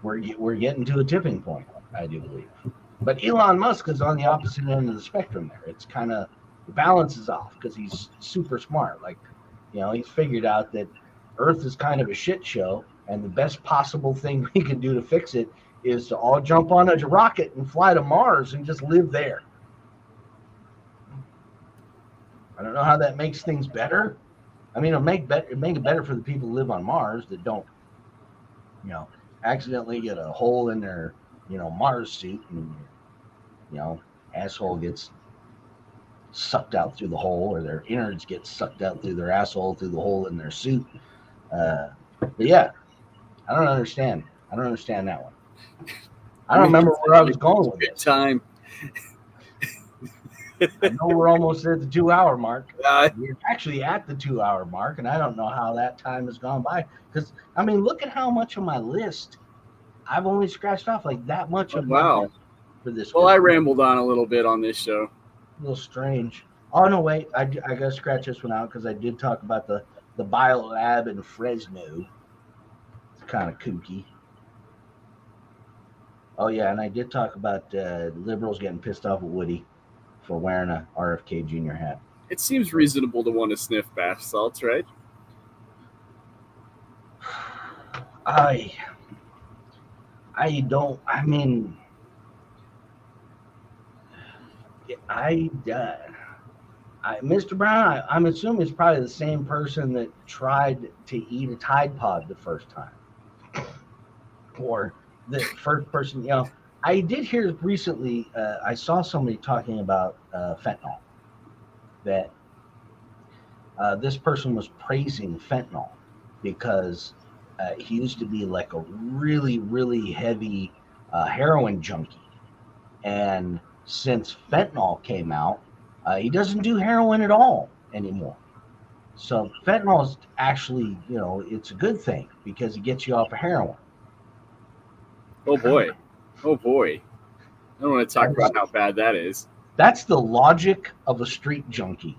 We're getting to a tipping point, I do believe. But Elon Musk is on the opposite end of the spectrum there. It's kind of, the balance is off because he's super smart. Like, he's figured out that Earth is kind of a shit show, and the best possible thing we can do to fix it is to all jump on a rocket and fly to Mars and just live there. I don't know how that makes things better. I mean, it'll make it better for the people who live on Mars that don't, accidentally get a hole in their, Mars suit, and, asshole gets sucked out through the hole, or their innards get sucked out through their asshole through the hole in their suit. But yeah, I don't understand that one. I don't remember where I was going with Good this. time. I know we're almost at the 2 hour mark. Uh, We're actually at the 2 hour mark, and I don't know how that time has gone by. Because I mean, look at how much of my list I've only scratched off. Like that much oh, of my wow. list for this Well, I week. rambled on a little bit on this show. A little strange. Oh no, wait, I gotta scratch this one out because I did talk about the bio lab in Fresno. It's kind of kooky. Oh yeah, and I did talk about liberals getting pissed off at Woody for wearing a RFK Jr. hat. It seems reasonable to want to sniff bath salts, right? I I don't. I mean, I, Mr. Brown. I'm assuming it's probably the same person that tried to eat a Tide Pod the first time, or the first person. I did hear recently. I saw somebody talking about fentanyl. That this person was praising fentanyl because he used to be like a really, really heavy heroin junkie. And since fentanyl came out, he doesn't do heroin at all anymore. So fentanyl is actually, it's a good thing because it gets you off of heroin. Oh boy. Oh boy. I don't want to talk That's, about how bad that is. that's the logic of a street junkie.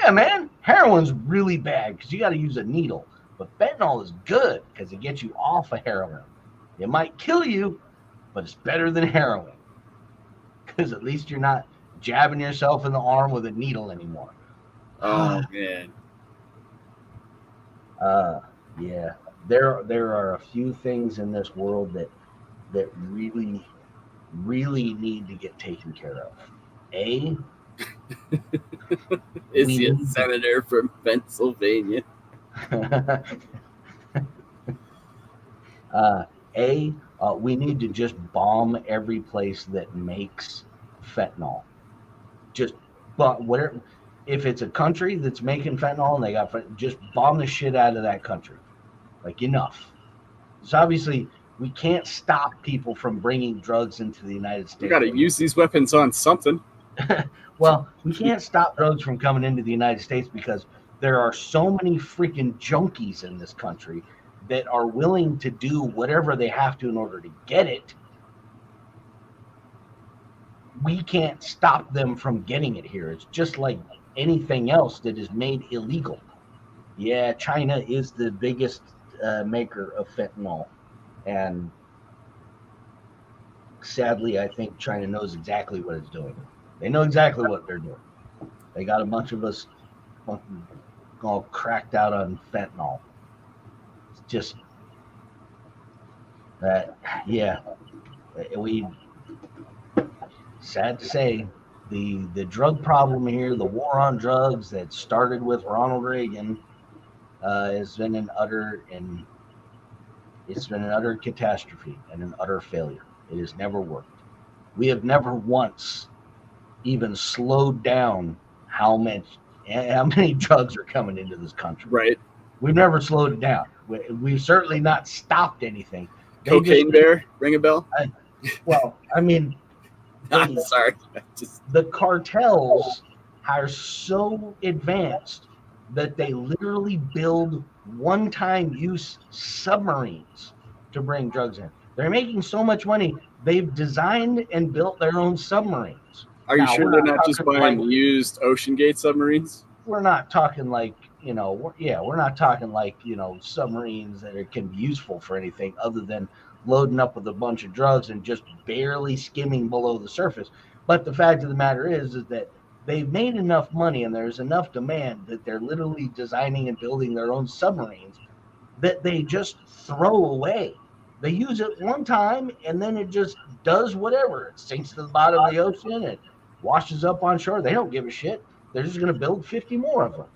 Yeah, man, heroin's really bad because you got to use a needle. But fentanyl is good because it gets you off of heroin. It might kill you, but it's better than heroin because at least you're not jabbing yourself in the arm with a needle anymore. Oh man. Yeah, there are a few things in this world that really, really need to get taken care of. A, Is we he a need senator from Pennsylvania? we need to just bomb every place that makes fentanyl. Just but whatever. If it's a country that's making fentanyl and they got just bomb the shit out of that country. Like enough. So obviously we can't stop people from bringing drugs into the United States. We got to use these weapons on something. Well, we can't stop drugs from coming into the United States because there are so many freaking junkies in this country that are willing to do whatever they have to in order to get it. We can't stop them from getting it here. It's just like anything else that is made illegal. Yeah, China is the biggest maker of fentanyl. And sadly, I think China knows exactly what it's doing. They know exactly what they're doing. They got a bunch of us all cracked out on fentanyl. It's just that, yeah. We sad to say, the drug problem here, the war on drugs that started with Ronald Reagan, has been an utter catastrophe and an utter failure. It has never worked. We have never once even slowed down how many drugs are coming into this country. Right. We've never slowed it down. We've certainly not stopped anything. Cocaine Bear, ring a bell? Well, I mean, I'm sorry. the cartels are so advanced that they literally build one-time use submarines to bring drugs in. They're making so much money, they've designed and built their own submarines. Are you sure they're not just buying like, used Ocean Gate submarines? We're not talking like, we're not talking like, submarines that can be useful for anything other than loading up with a bunch of drugs and just barely skimming below the surface. But the fact of the matter is that they've made enough money and there's enough demand that they're literally designing and building their own submarines that they just throw away. They use it one time and then it just does whatever. It sinks to the bottom of the ocean and washes up on shore. They don't give a shit. They're just going to build 50 more of them.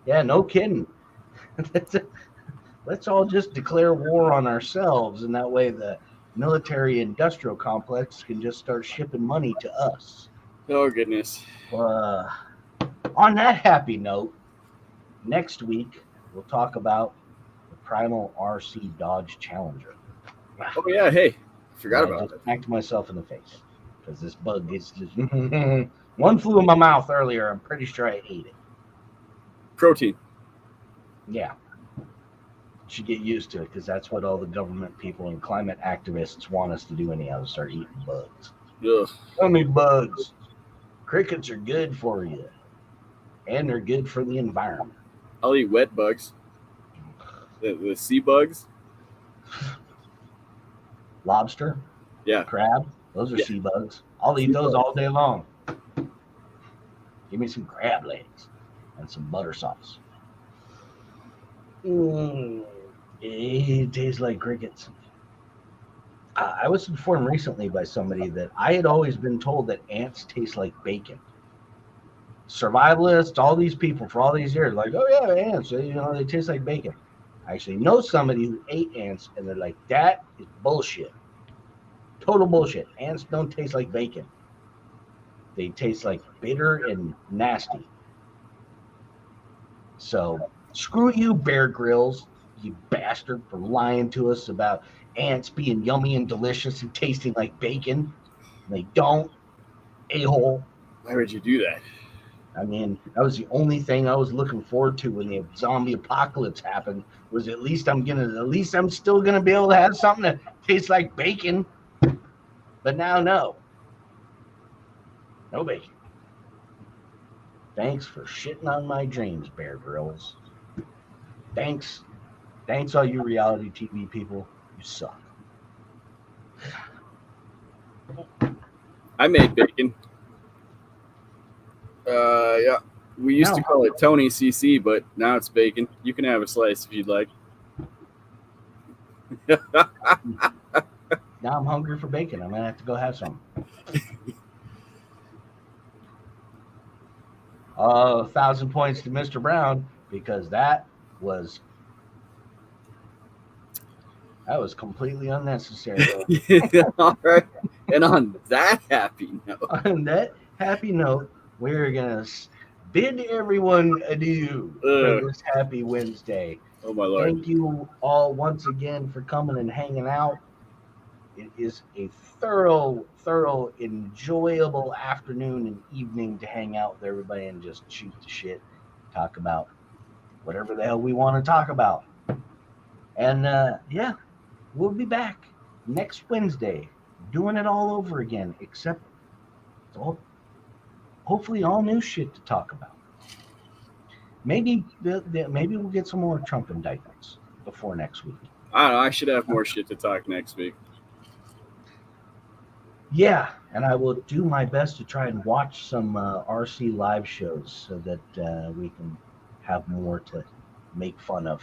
Yeah, no kidding. Let's all just declare war on ourselves, and that way the military-industrial complex can just start shipping money to us. Oh, goodness. On that happy note, next week we'll talk about the Primal RC Dodge Challenger. Oh, yeah, hey. Forgot I about just it. smacked myself in the face because this bug is just one flew in my mouth earlier. I'm pretty sure I ate it. Protein. Yeah. Should get used to it because that's what all the government people and climate activists want us to do anyhow, start eating bugs. Ugh. Gummy bugs. Crickets are good for you, and they're good for the environment. I'll eat wet bugs. The sea bugs. Lobster, Yeah. crab, those are Yeah. sea bugs. I'll eat Sea those bugs. all day long. Give me some crab legs and some butter sauce. It tastes like crickets. I was informed recently by somebody that I had always been told that ants taste like bacon. Survivalists, all these people for all these years, like, oh yeah, ants, they taste like bacon. I actually know somebody who ate ants, and they're like, that is bullshit. Total bullshit. Ants don't taste like bacon. They taste like bitter and nasty. So screw you, Bear Grylls, you bastard, for lying to us about ants being yummy and delicious and tasting like bacon. They don't, a-hole. Why would you do that? I mean, that was the only thing I was looking forward to when the zombie apocalypse happened. Was at least I'm still gonna be able to have something that tastes like bacon. But now, no bacon. Thanks for shitting on my dreams, Bear Grylls. Thanks, all you reality TV people. You suck. I made bacon. Yeah. We used to call it Tony CC, but now it's bacon. You can have a slice if you'd like. Now I'm hungry for bacon. I'm gonna have to go have some. 1,000 points to Mr. Brown because that was completely unnecessary. All right. And on that happy note, we're gonna bid everyone adieu for this happy Wednesday. Oh my Lord. Thank you all once again for coming and hanging out. It is a thorough, enjoyable afternoon and evening to hang out with everybody and just shoot the shit, talk about whatever the hell we want to talk about. And yeah, we'll be back next Wednesday doing it all over again, except hopefully all new shit to talk about. Maybe we'll get some more Trump indictments before next week. I don't know. I should have more shit to talk next week. Yeah, and I will do my best to try and watch some RC live shows so that we can have more to make fun of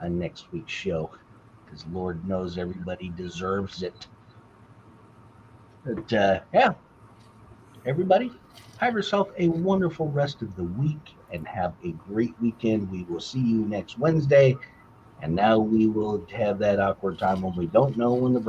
on next week's show, because Lord knows everybody deserves it. But yeah, everybody, have yourself a wonderful rest of the week and have a great weekend. We will see you next Wednesday, and now we will have that awkward time when we don't know when the